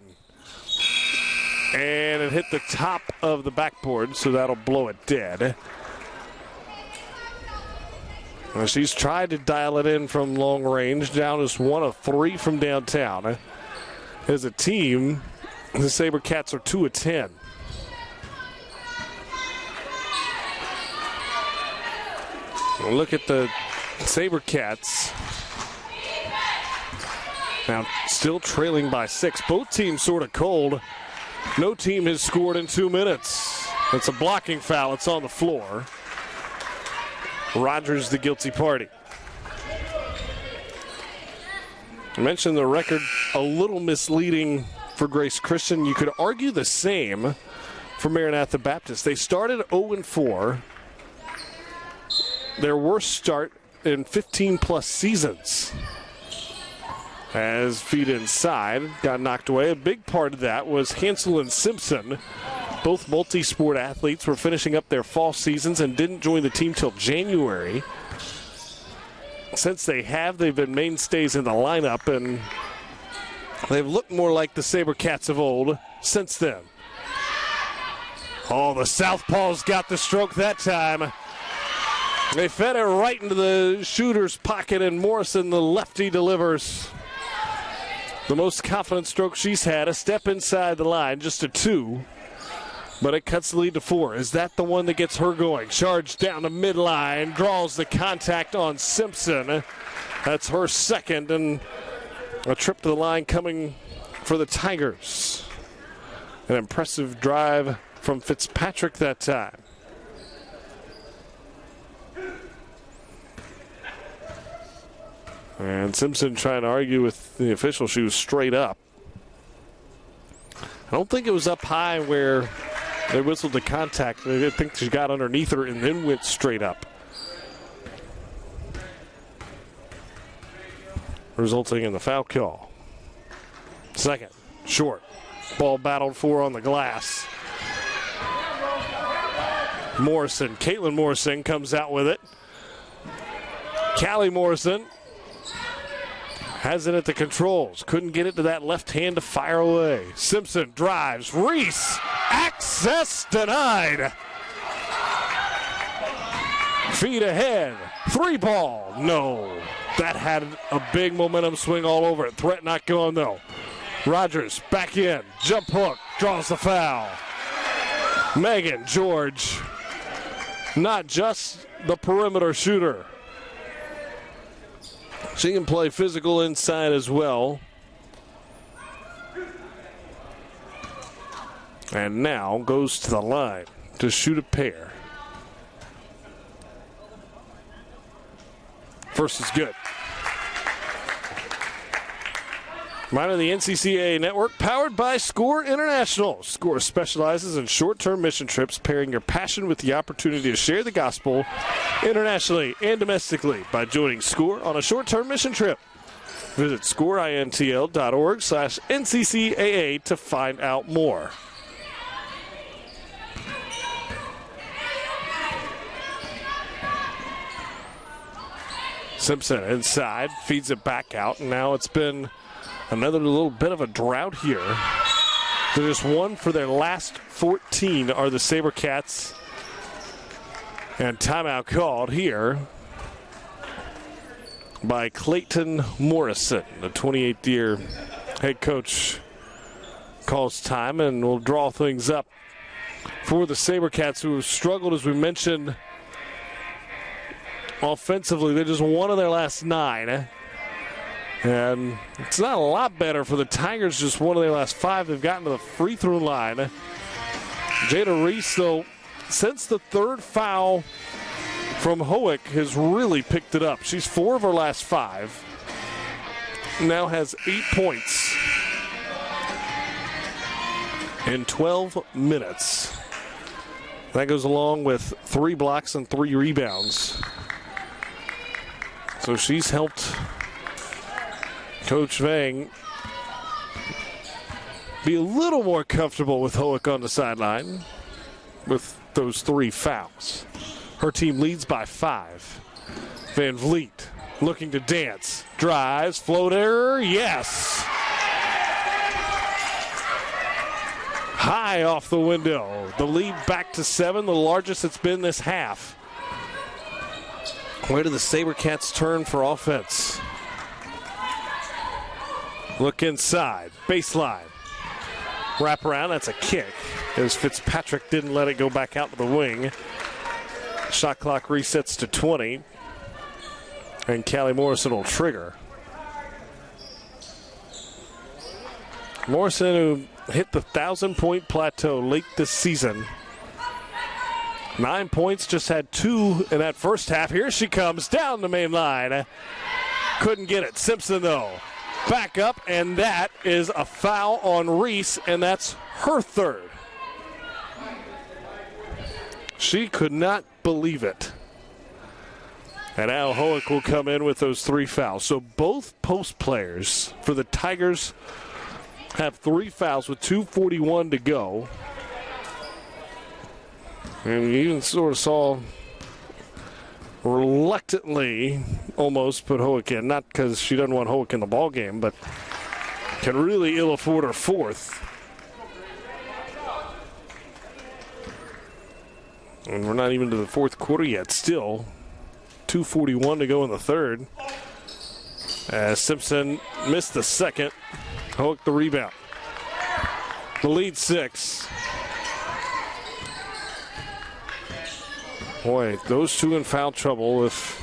And it hit the top of the backboard, so that'll blow it dead. Well, she's tried to dial it in from long range, down as 1 of 3 from downtown. As a team, the SaberCats are 2 of 10. Look at the SaberCats. Now still trailing by 6. Both teams sort of cold. No team has scored in 2 minutes. It's a blocking foul. It's on the floor. Rogers the guilty party. I mentioned the record a little misleading for Grace Christian. You could argue the same for Maranatha Baptist. They started 0-4. Their worst start in 15-plus seasons. As feet inside, got knocked away. A big part of that was Hansel and Simpson. Both multi-sport athletes were finishing up their fall seasons and didn't join the team till January. Since they've been mainstays in the lineup, and they've looked more like the SaberCats of old since then. Oh, the Southpaws got the stroke that time. They fed it right into the shooter's pocket, and Morrison, the lefty, delivers. The most confident stroke she's had, a step inside the line, just a 2. But it cuts the lead to 4. Is that the one that gets her going? Charge down the midline, draws the contact on Simpson. That's her second, and a trip to the line coming for the Tigers. An impressive drive from Fitzpatrick that time. And Simpson trying to argue with the official. She was straight up. I don't think it was up high where they whistled the contact. I think she got underneath her and then went straight up, resulting in the foul call. Second, short. Ball battled for on the glass. Morrison, Caitlin Morrison comes out with it. Callie Morrison has it at the controls. Couldn't get it to that left hand to fire away. Simpson drives. Reese. Access denied. Feet ahead. 3-ball. No. That had a big momentum swing all over it. Threat not going though. Rogers back in. Jump hook. Draws the foul. Megan George. Not just the perimeter shooter. She can play physical inside as well. And now goes to the line to shoot a pair. First is good. Reminder, the NCCAA Network, powered by SCORE International. SCORE specializes in short-term mission trips, pairing your passion with the opportunity to share the gospel internationally and domestically by joining SCORE on a short-term mission trip. Visit scoreintl.org/NCCAA to find out more. Simpson inside, feeds it back out, and now it's been another little bit of a drought here. They're just one for their last 14 are the SaberCats. And timeout called here by Clayton Morrison. The 28th-year head coach calls time and will draw things up for the SaberCats, who have struggled, as we mentioned, offensively. They're just one of their last 9. And it's not a lot better for the Tigers, just one of their last 5. They've gotten to the free throw line. Jada Reese, though, since the third foul from Hoek, has really picked it up. She's 4 of her last 5. Now has 8 points in 12 minutes. That goes along with 3 blocks and 3 rebounds. So she's helped Coach Vang be a little more comfortable with Hoek on the sideline with those 3 fouls. Her team leads by 5. Van Vliet looking to dance. Drives, floater, yes. High off the window. The lead back to 7, the largest it's been this half. Where do the SaberCats turn for offense? Look inside, baseline. Wrap around, that's a kick, as Fitzpatrick didn't let it go back out to the wing. Shot clock resets to 20, and Callie Morrison will trigger. Morrison, who hit the 1,000-point plateau late this season. 9 points, just had 2 in that first half. Here she comes down the main line. Couldn't get it. Simpson, though, back up, and that is a foul on Reese, and that's her 3rd. She could not believe it. And Al Hoek will come in with those 3 fouls. So both post players for the Tigers have 3 fouls with 2:41 to go. And you even sort of saw reluctantly almost put Hoek in. Not because she doesn't want Hoek in the ball game, but can really ill afford her 4th. And we're not even to the 4th quarter yet. Still 2:41 to go in the 3rd. As Simpson missed the 2nd. Hoek the rebound. The lead 6. Boy, those 2 in foul trouble. If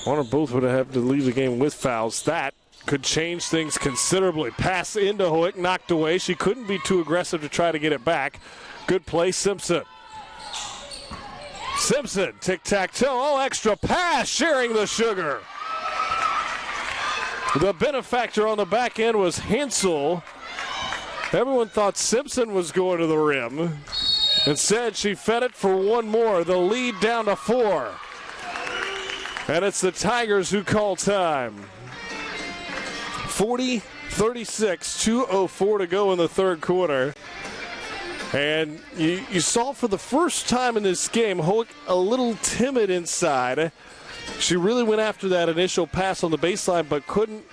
one or both would have had to leave the game with fouls, that could change things considerably. Pass into Hoek, knocked away. She couldn't be too aggressive to try to get it back. Good play, Simpson. Simpson, tic-tac-toe, oh, extra pass, sharing the sugar. The benefactor on the back end was Hensel. Everyone thought Simpson was going to the rim. Instead, she fed it for one more. The lead down to 4. And it's the Tigers who call time. 40-36, 2:04 to go in the 3rd quarter. And you saw for the first time in this game, Hoek a little timid inside. She really went after that initial pass on the baseline, but couldn't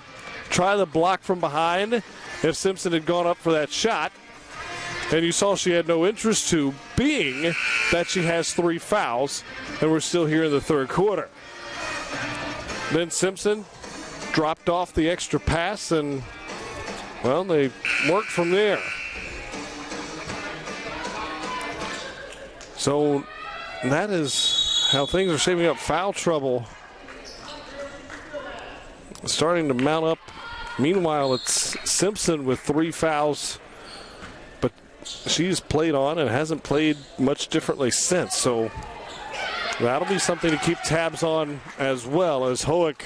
try the block from behind if Simpson had gone up for that shot. And you saw she had no interest to, being that she has 3 fouls, and we're still here in the third quarter. Then Simpson dropped off the extra pass, and, well, they worked from there. So that is how things are shaping up. Foul trouble starting to mount up. Meanwhile, it's Simpson with 3 fouls, but she's played on and hasn't played much differently since. So that'll be something to keep tabs on, as well as Hoek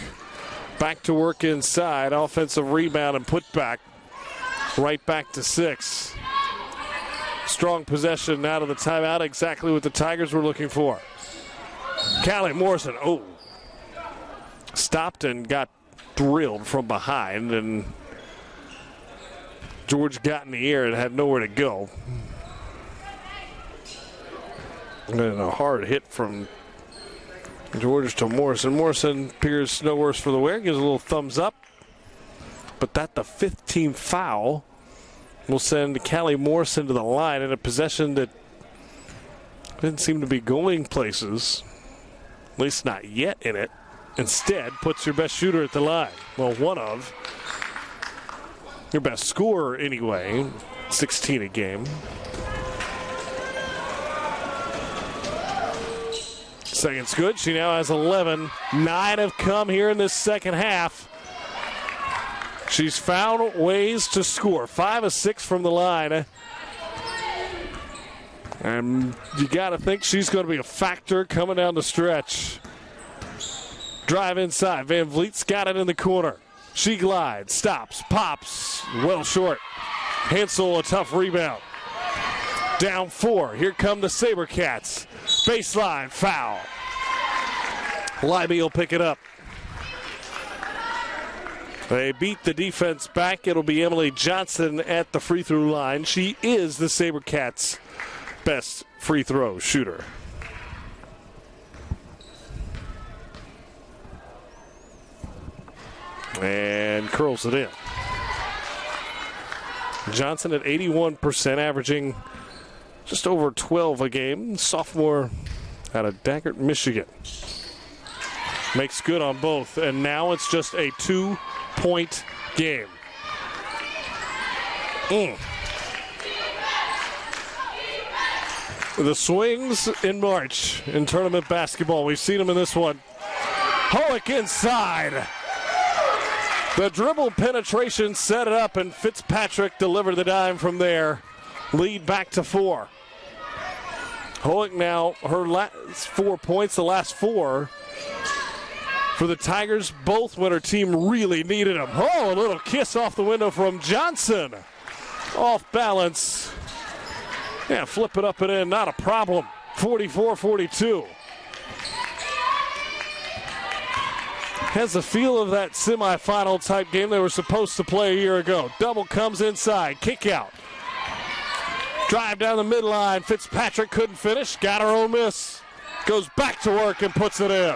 back to work inside. Offensive rebound and put back right back to 6. Strong possession out of the timeout, exactly what the Tigers were looking for. Callie Morrison, stopped and got drilled from behind, and George got in the air and had nowhere to go. And a hard hit from George to Morrison. Morrison appears no worse for the wear, gives a little thumbs up. But that the 15th foul will send Callie Morrison to the line in a possession that didn't seem to be going places, at least not yet in it. Instead, puts your best shooter at the line. Well, one of. Your best scorer anyway, 16 a game. Second's good. She now has 11. 9 have come here in this second half. She's found ways to score. 5 of 6 from the line. And you got to think she's going to be a factor coming down the stretch. Drive inside. Van Vliet's got it in the corner. She glides, stops, pops, well short. Hansel, a tough rebound. Down 4. Here come the SaberCats. Baseline foul. Libby will pick it up. They beat the defense back. It'll be Emily Johnson at the free throw line. She is the SaberCats' best free throw shooter. And curls it in. Johnson at 81%, averaging just over 12 a game. Sophomore out of Daggett, Michigan. Makes good on both, and now it's just a 2-point game. The swings in March in tournament basketball. We've seen them in this one. Hoek inside. The dribble penetration set it up, and Fitzpatrick delivered the dime from there. Lead back to 4. Hoek now, her last 4 points, the last 4 for the Tigers, both when her team really needed them. Oh, a little kiss off the window from Johnson. Off balance. Yeah, flip it up and in, not a problem. 44-42. Has the feel of that semifinal type game they were supposed to play a year ago. Double comes inside, kick out. Drive down the midline. Fitzpatrick couldn't finish, got her own miss. Goes back to work and puts it in.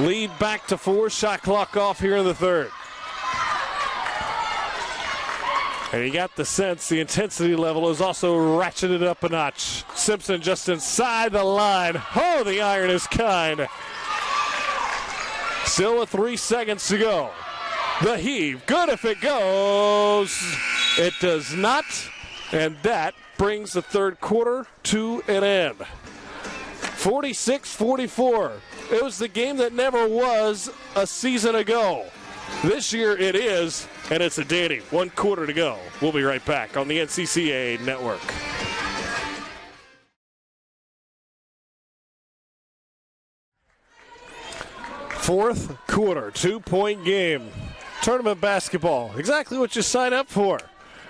Lead back to 4, shot clock off here in the third. And you got the sense the intensity level is also ratcheted up a notch. Simpson just inside the line. Oh, the iron is kind. Still with 3 seconds to go. The heave, good if it goes. It does not, and that brings the third quarter to an end. 46-44. It was the game that never was a season ago. This year it is, and it's a dandy. 1 quarter to go. We'll be right back on the NCCAA Network. Fourth quarter, 2-point game. Tournament basketball, exactly what you sign up for.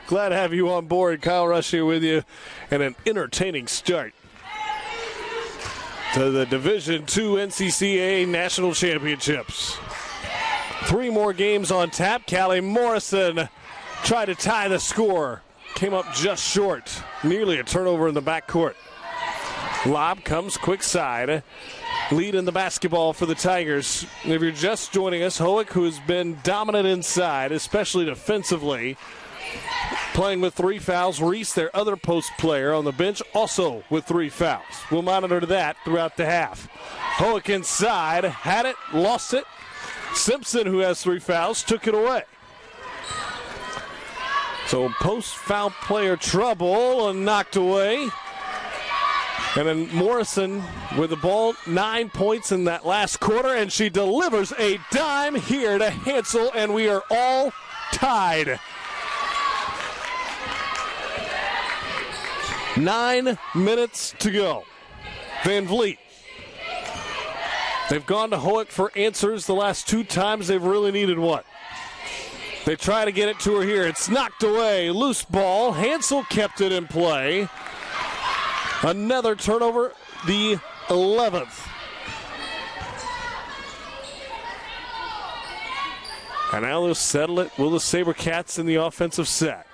Glad to have you on board. Kyle Rush here with you, and an entertaining start to the Division II NCCAA National Championships. 3 more games on tap. Callie Morrison tried to tie the score. Came up just short. Nearly a turnover in the backcourt. Lob comes quick side. Lead in the basketball for the Tigers. If you're just joining us, Hoek, who has been dominant inside, especially defensively, playing with 3 fouls. Reese, their other post player on the bench, also with 3 fouls. We'll monitor that throughout the half. Hoek inside, had it, lost it. Simpson, who has 3 fouls, took it away. So post-foul player trouble and knocked away. And then Morrison with the ball, 9 points in that last quarter, and she delivers a dime here to Hansel, and we are all tied. 9 minutes to go. Van Vliet. They've gone to Hoek for answers the last 2 times they've really needed one. They try to get it to her here. It's knocked away. Loose ball. Hansel kept it in play. Another turnover, the 11th. And now they'll settle it. Will the SaberCats in the offensive set?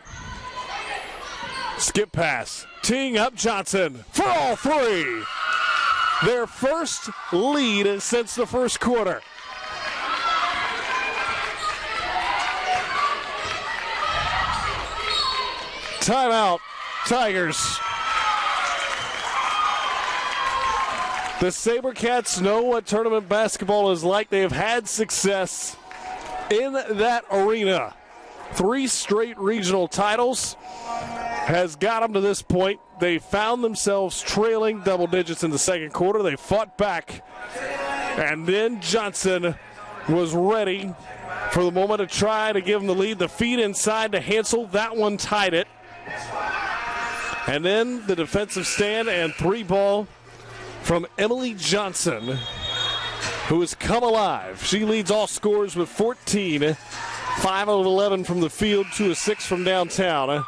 Skip pass. Teeing up Johnson for all 3. Their first lead since the first quarter. Timeout, Tigers. The SaberCats know what tournament basketball is like. They have had success in that arena. 3 straight regional titles has got them to this point. They found themselves trailing double digits in the second quarter. They fought back. And then Johnson was ready for the moment to try to give them the lead. The feed inside to Hansel. That one tied it. And then the defensive stand and 3-ball from Emily Johnson, who has come alive. She leads all scorers with 14. 5 of 11 from the field, 2 of 6 from downtown.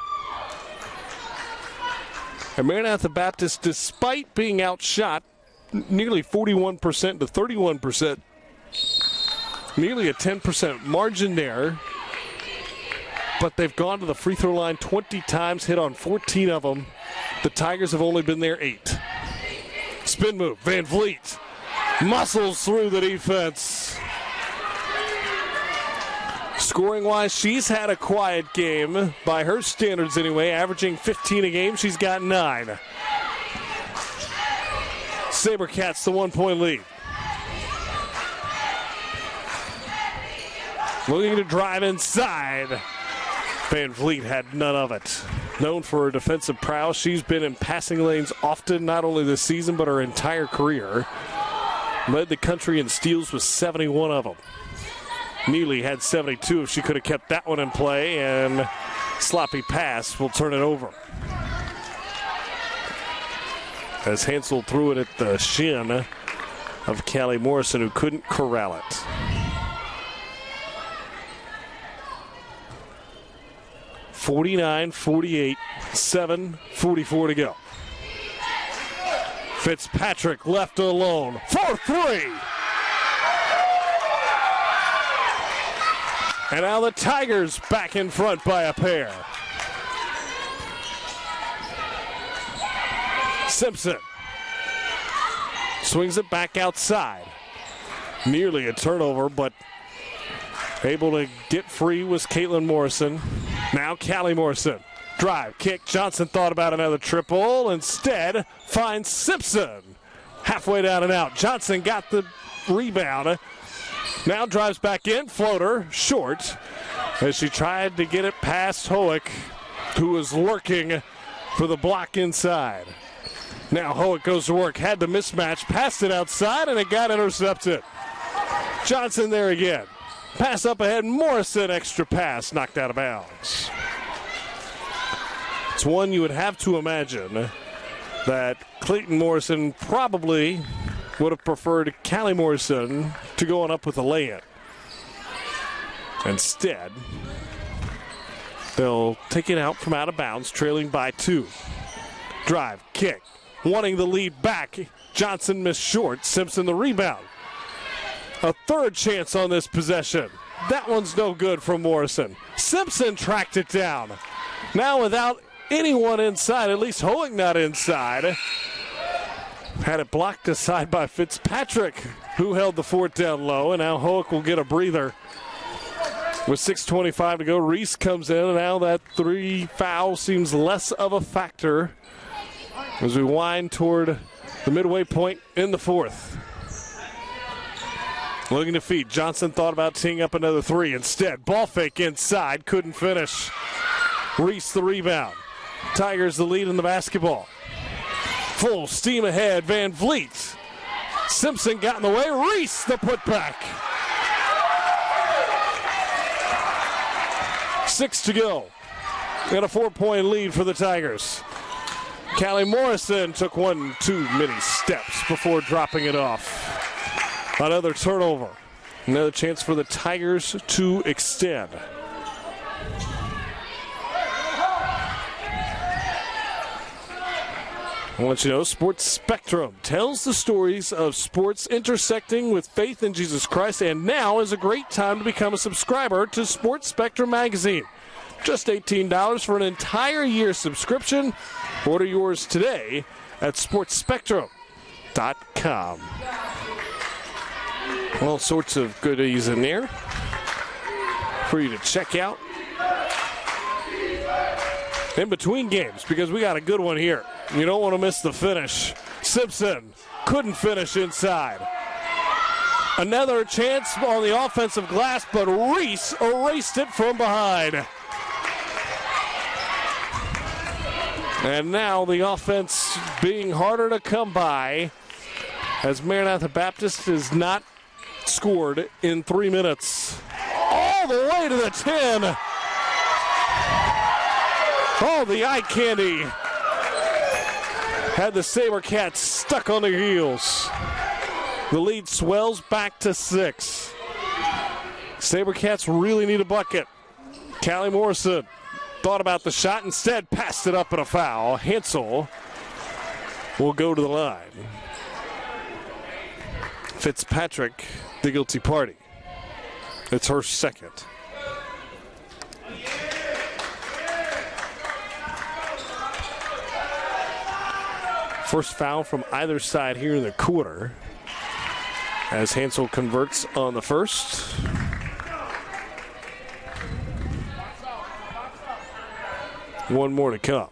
And Maranatha Baptist, despite being outshot nearly 41% to 31%, nearly a 10% margin there. But they've gone to the free throw line 20 times, hit on 14 of them. The Tigers have only been there 8. Spin move, Van Vliet muscles through the defense. Scoring-wise, she's had a quiet game, by her standards anyway, averaging 15 a game. She's got 9. SaberCats the 1-point lead. Looking to drive inside. Van Vliet had none of it. Known for her defensive prowess, she's been in passing lanes often, not only this season, but her entire career. Led the country in steals with 71 of them. Neely had 72 if she could have kept that one in play, and sloppy pass will turn it over. As Hansel threw it at the shin of Callie Morrison, who couldn't corral it. (49-48), 7:44 to go. Fitzpatrick left alone for 3. And now the Tigers back in front by a pair. Simpson swings it back outside. Nearly a turnover, but able to get free was Caitlin Morrison. Now Callie Morrison. Drive, kick. Johnson thought about another triple. Instead, finds Simpson. Halfway down and out. Johnson got the rebound. Now drives back in. Floater, short. As she tried to get it past Hoek, who was lurking for the block inside. Now Hoek goes to work. Had the mismatch. Passed it outside, and it got intercepted. Johnson there again. Pass up ahead. Morrison, extra pass. Knocked out of bounds. It's one you would have to imagine that Clayton Morrison probably would have preferred Callie Morrison to go on up with a lay-in. Instead, they'll take it out from out of bounds, trailing by 2. Drive, kick, wanting the lead back. Johnson missed short. Simpson the rebound. A third chance on this possession. That one's no good from Morrison. Simpson tracked it down. Now without anyone inside, at least Hoek not inside. Had it blocked aside by Fitzpatrick, who held the fort down low, and now Hoek will get a breather. With 6:25 to go, Reese comes in, and now that 3 foul seems less of a factor as we wind toward the midway point in the fourth. Looking to feed. Johnson thought about teeing up another 3. Instead, ball fake inside, couldn't finish. Reese the rebound. Tigers the lead in the basketball. Full steam ahead, Van Vliet. Simpson got in the way. Reese the putback. 6 to go. And a 4-point lead for the Tigers. Callie Morrison took 1 too many steps before dropping it off. Another turnover. Another chance for the Tigers to extend. I want you to know, Sports Spectrum tells the stories of sports intersecting with faith in Jesus Christ, and now is a great time to become a subscriber to Sports Spectrum magazine. Just $18 for an entire year subscription. Order yours today at sportspectrum.com. All sorts of goodies in there for you to check out in between games, because we got a good one here. You don't want to miss the finish. Simpson couldn't finish inside. Another chance on the offensive glass, but Reese erased it from behind. And now the offense being harder to come by, as Maranatha Baptist has not scored in 3 minutes. All the way to the 10. Oh, the eye candy had the SaberCats stuck on their heels. The lead swells back to 6. SaberCats really need a bucket. Callie Morrison thought about the shot, instead passed it up and a foul. Hansel will go to the line. Fitzpatrick, the guilty party. It's her second. First foul from either side here in the quarter, as Hansel converts on the first. One more to come.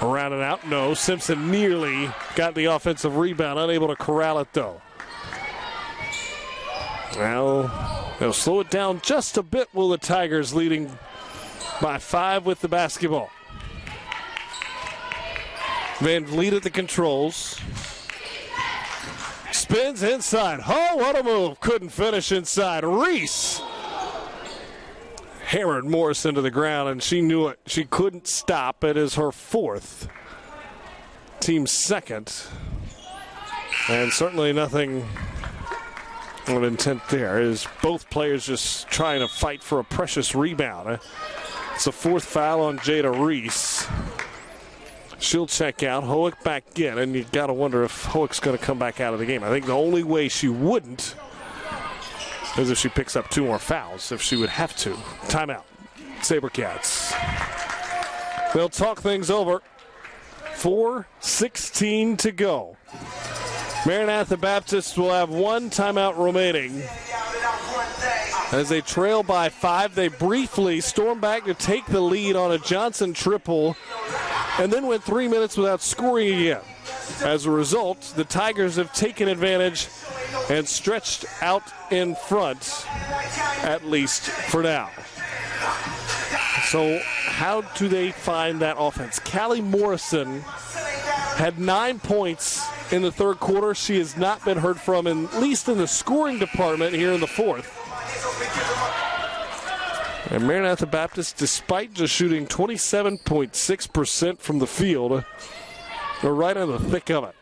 Around and out, no. Simpson nearly got the offensive rebound, unable to corral it though. Well, they'll slow it down just a bit, will the Tigers, leading by 5 with the basketball. Van Vliet at the controls. Spins inside. Oh, what a move. Couldn't finish inside. Reese hammered Morrison to the ground, and she knew it. She couldn't stop. It is her 4th. Team 2nd. And certainly nothing of intent there, as both players just trying to fight for a precious rebound. It's a 4th foul on Jada Reese. She'll check out. Hoek back in, and you got to wonder if Hoek's going to come back out of the game. I think the only way she wouldn't is if she picks up 2 more fouls, if she would have to. Timeout. SaberCats. They'll talk things over. 4:16 to go. Maranatha Baptist will have 1 timeout remaining. As they trail by 5, they briefly storm back to take the lead on a Johnson triple, and then went 3 minutes without scoring again. As a result, the Tigers have taken advantage and stretched out in front, at least for now. So how do they find that offense? Callie Morrison had 9 points in the third quarter. She has not been heard from, at least in the scoring department here in the fourth. And Maranatha Baptist, despite just shooting 27.6% from the field, they're right in the thick of it.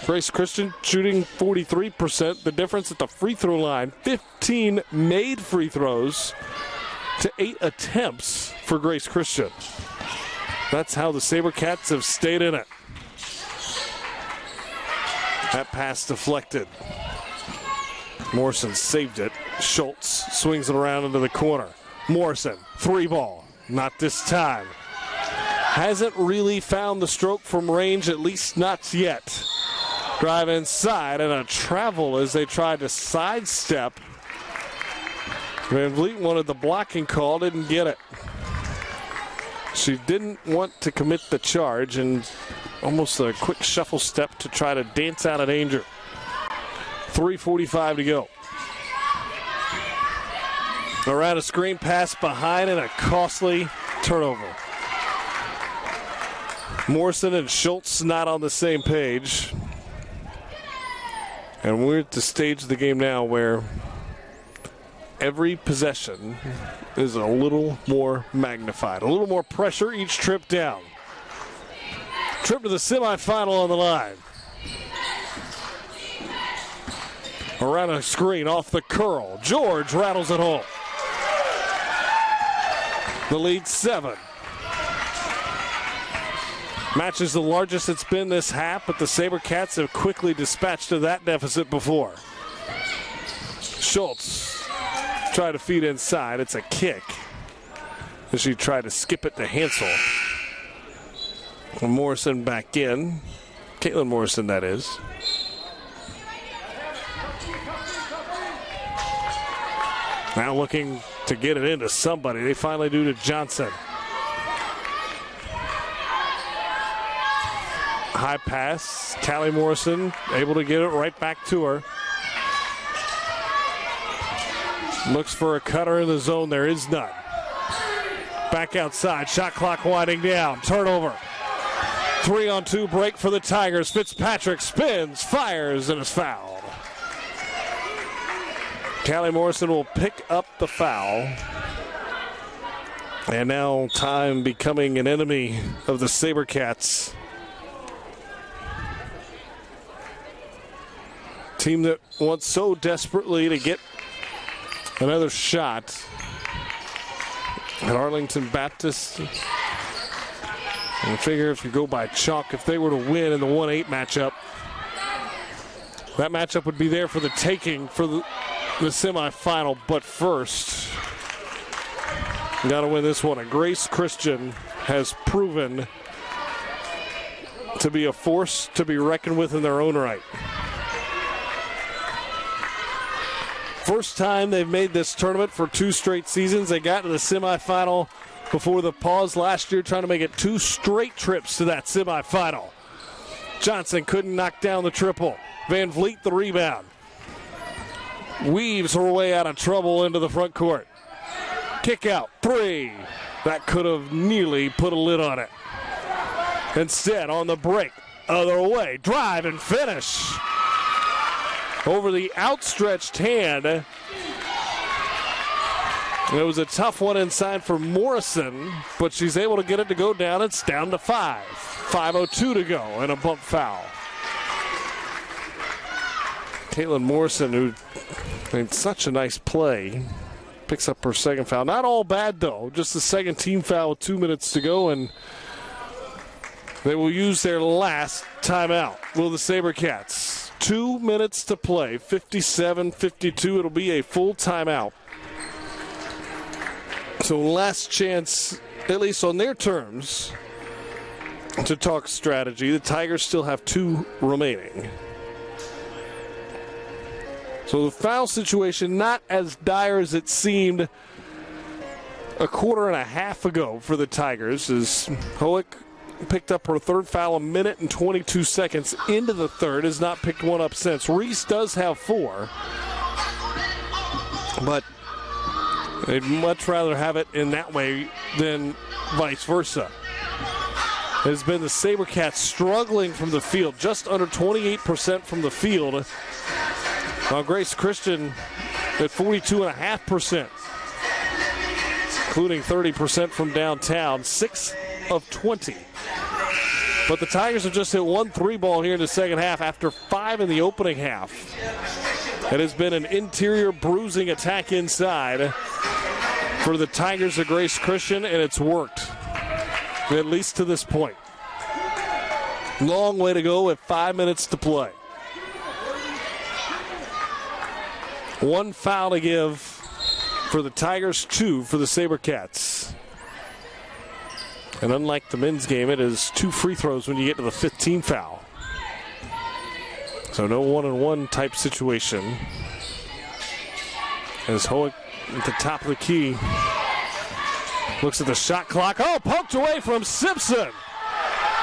Grace Christian shooting 43%. The difference at the free throw line, 15 made free throws to 8 attempts for Grace Christian. That's how the SaberCats have stayed in it. That pass deflected. Morrison saved it. Schultz swings it around into the corner. Morrison, 3 ball. Not this time. hasn't really found the stroke from range, at least not yet. Drive inside and a travel as they tried to sidestep. Van Vliet wanted the blocking call, didn't get it. She didn't want to commit the charge and almost a quick shuffle step to try to dance out of danger. 3:45 to go. Around a screen pass behind and a costly turnover. Morrison and Schultz not on the same page. And we're at the stage of the game now where every possession is a little more magnified. A little more pressure each trip down. Trip to the semifinal on the line. Around a screen off the curl. George rattles it home. The lead 7. Match is the largest it's been this half, but the SaberCats have quickly dispatched to that deficit before. Schultz tried to feed inside. It's a kick. As she tried to skip it to Hansel. And Morrison back in. Caitlin Morrison, that is. Now looking to get it into somebody. They finally do to Johnson. High pass. Callie Morrison able to get it right back to her. Looks for a cutter in the zone. There is none. Back outside. Shot clock winding down. Turnover. 3-on-2 break for the Tigers. Fitzpatrick spins, fires, and is fouled. Callie Morrison will pick up the foul. And now time becoming an enemy of the SaberCats. Team that wants so desperately to get another shot at Arlington Baptist. And figure if you go by chalk, if they were to win in the 1-8 matchup, that matchup would be there for the taking for the semifinal. But first, you got to win this one. And Grace Christian has proven to be a force to be reckoned with in their own right. First time they've made this tournament for 2 straight seasons. They got to the semifinal before the pause last year, trying to make it 2 straight trips to that semifinal. Johnson couldn't knock down the triple. Van Vliet the rebound. Weaves her way out of trouble into the front court. Kick out, 3. That could have nearly put a lid on it. Instead, on the break, other way, drive and finish. Over the outstretched hand. It was a tough one inside for Morrison, but she's able to get it to go down. It's down to 5. 5:02 to go, and a bump foul. Caitlin Morrison, who made such a nice play, picks up her second foul. Not all bad, though. Just the second team foul with 2 minutes to go, and they will use their last timeout. Will the SaberCats? 2 minutes to play, 57-52. It'll be a full timeout. So last chance, at least on their terms, to talk strategy. The Tigers still have 2 remaining. So the foul situation not as dire as it seemed a quarter and a half ago for the Tigers, as Hoek picked up her 3rd foul a minute and 22 seconds into the 3rd, has not picked one up since. Reese does have 4, but they'd much rather have it in that way than vice versa. It has been the SaberCats struggling from the field, just under 28% from the field. While Grace Christian at 42.5%, including 30% from downtown, 6 of 20. But the Tigers have just hit 1 3-ball here in the second half after 5 in the opening half. It has been an interior bruising attack inside for the Tigers of Grace Christian, and it's worked, at least to this point. Long way to go with 5 minutes to play. 1 foul to give for the Tigers, 2 for the SaberCats. And unlike the men's game, it is 2 free throws when you get to the 15 foul. So no one-on-one type situation. As Hoek at the top of the key looks at the shot clock. Oh, poked away from Simpson.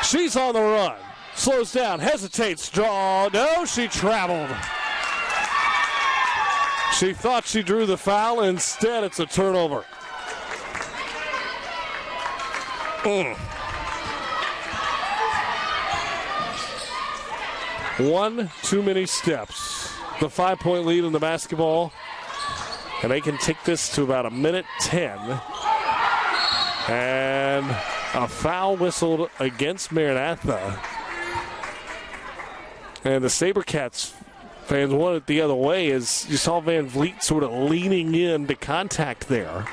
She's on the run. Slows down, hesitates, draw. No, she traveled. She thought she drew the foul. Instead, it's a turnover. One too many steps. The 5-point lead in the basketball. And they can take this to about 1:10. And a foul whistled against Maranatha. And the SaberCats fans want it the other way as you saw Van Vliet sort of leaning in to contact there.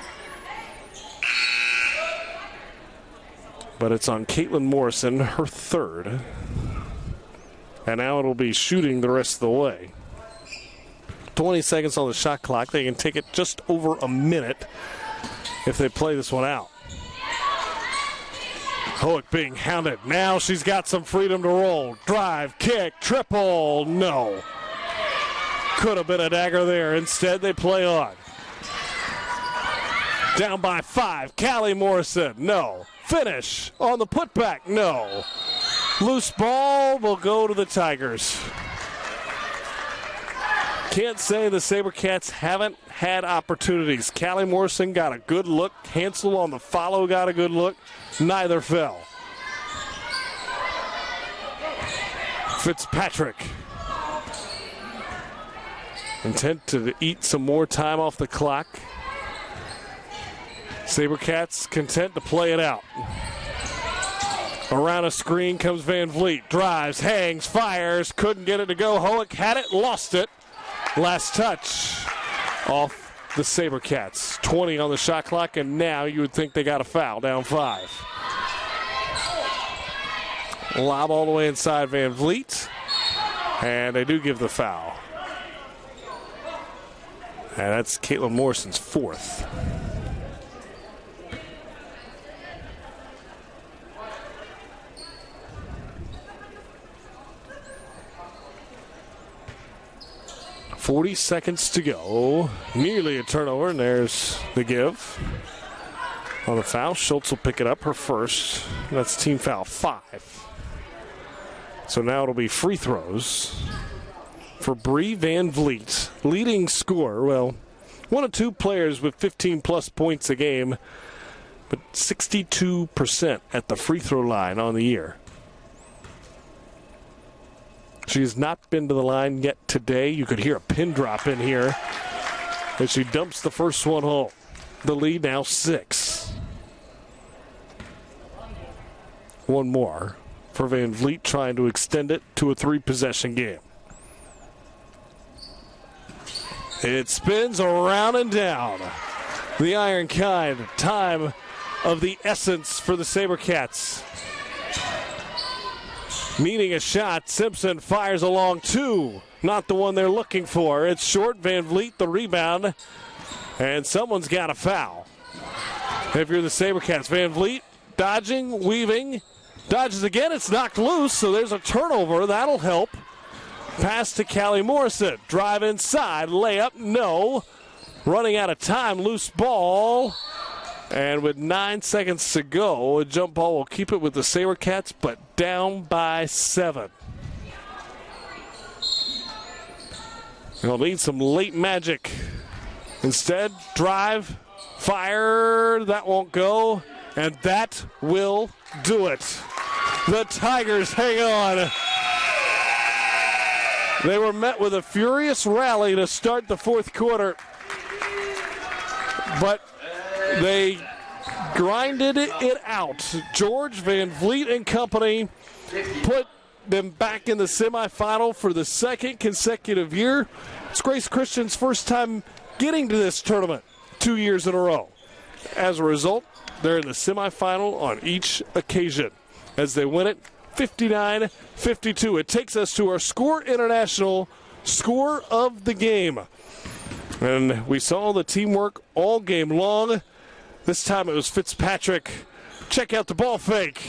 But it's on Caitlin Morrison, her third. And now it'll be shooting the rest of the way. 20 seconds on the shot clock. They can take it just over a minute if they play this one out. Hoek being hounded. Now she's got some freedom to roll. Drive, kick, triple. No. Could have been a dagger there. Instead, they play on. Down by 5. Callie Morrison. No. Finish on the putback. No. Loose ball will go to the Tigers. Can't say the SaberCats haven't had opportunities. Callie Morrison got a good look. Hansel on the follow got a good look. Neither fell. Fitzpatrick. Intent to eat some more time off the clock. SaberCats content to play it out. Around a screen comes Van Vliet. Drives, hangs, fires. Couldn't get it to go. Hoek had it, lost it. Last touch off the SaberCats. 20 on the shot clock, and now you would think they got a foul. Down 5. Lob all the way inside Van Vliet. And they do give the foul. And that's Caitlin Morrison's 4th. .40 seconds to go. Nearly a turnover, and there's the give. On the foul, Schultz will pick it up, her first. That's team foul 5. So now it'll be free throws for Bree Van Vliet. Leading scorer, well, one of 2 players with 15-plus points a game, but 62% at the free throw line on the year. She has not been to the line yet today. You could hear a pin drop in here as she dumps the first one home. The lead now 6. One more for Van Vliet, trying to extend it to a 3-possession game. It spins around and down. The iron kind. Time of the essence for the SaberCats. Needing a shot, Simpson fires along 2. Not the one they're looking for. It's short. Van Vliet the rebound. And someone's got a foul. If you're the SaberCats, Van Vliet dodging, weaving. Dodges again. It's knocked loose, so there's a turnover. That'll help. Pass to Callie Morrison. Drive inside. Layup. No. Running out of time. Loose ball. And with 9 seconds to go, a jump ball will keep it with the SaberCats, but down by 7. They'll need some late magic. Instead, drive, fire, that won't go, and that will do it. The Tigers hang on. They were met with a furious rally to start the 4th quarter, but they grinded it out. George Van Vliet and company put them back in the semifinal for the 2nd consecutive year. It's Grace Christian's first time getting to this tournament 2 years in a row. As a result, they're in the semifinal on each occasion as they win it 59-52. It takes us to our Score International Score of the Game. And we saw the teamwork all game long. This time it was Fitzpatrick Check out the ball fake.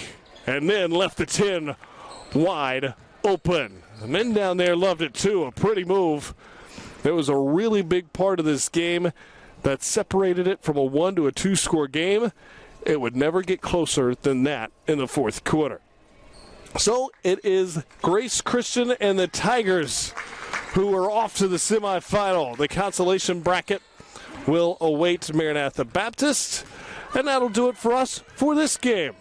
And then left the 10 wide open. The men down there loved it too. A pretty move. It was a really big part of this game that separated it from a 1 to a 2 score game. It would never get closer than that in the fourth quarter. So it is Grace Christian and the Tigers who are off to the semifinal. The consolation bracket will await Maranatha Baptist. And that'll do it for us for this game.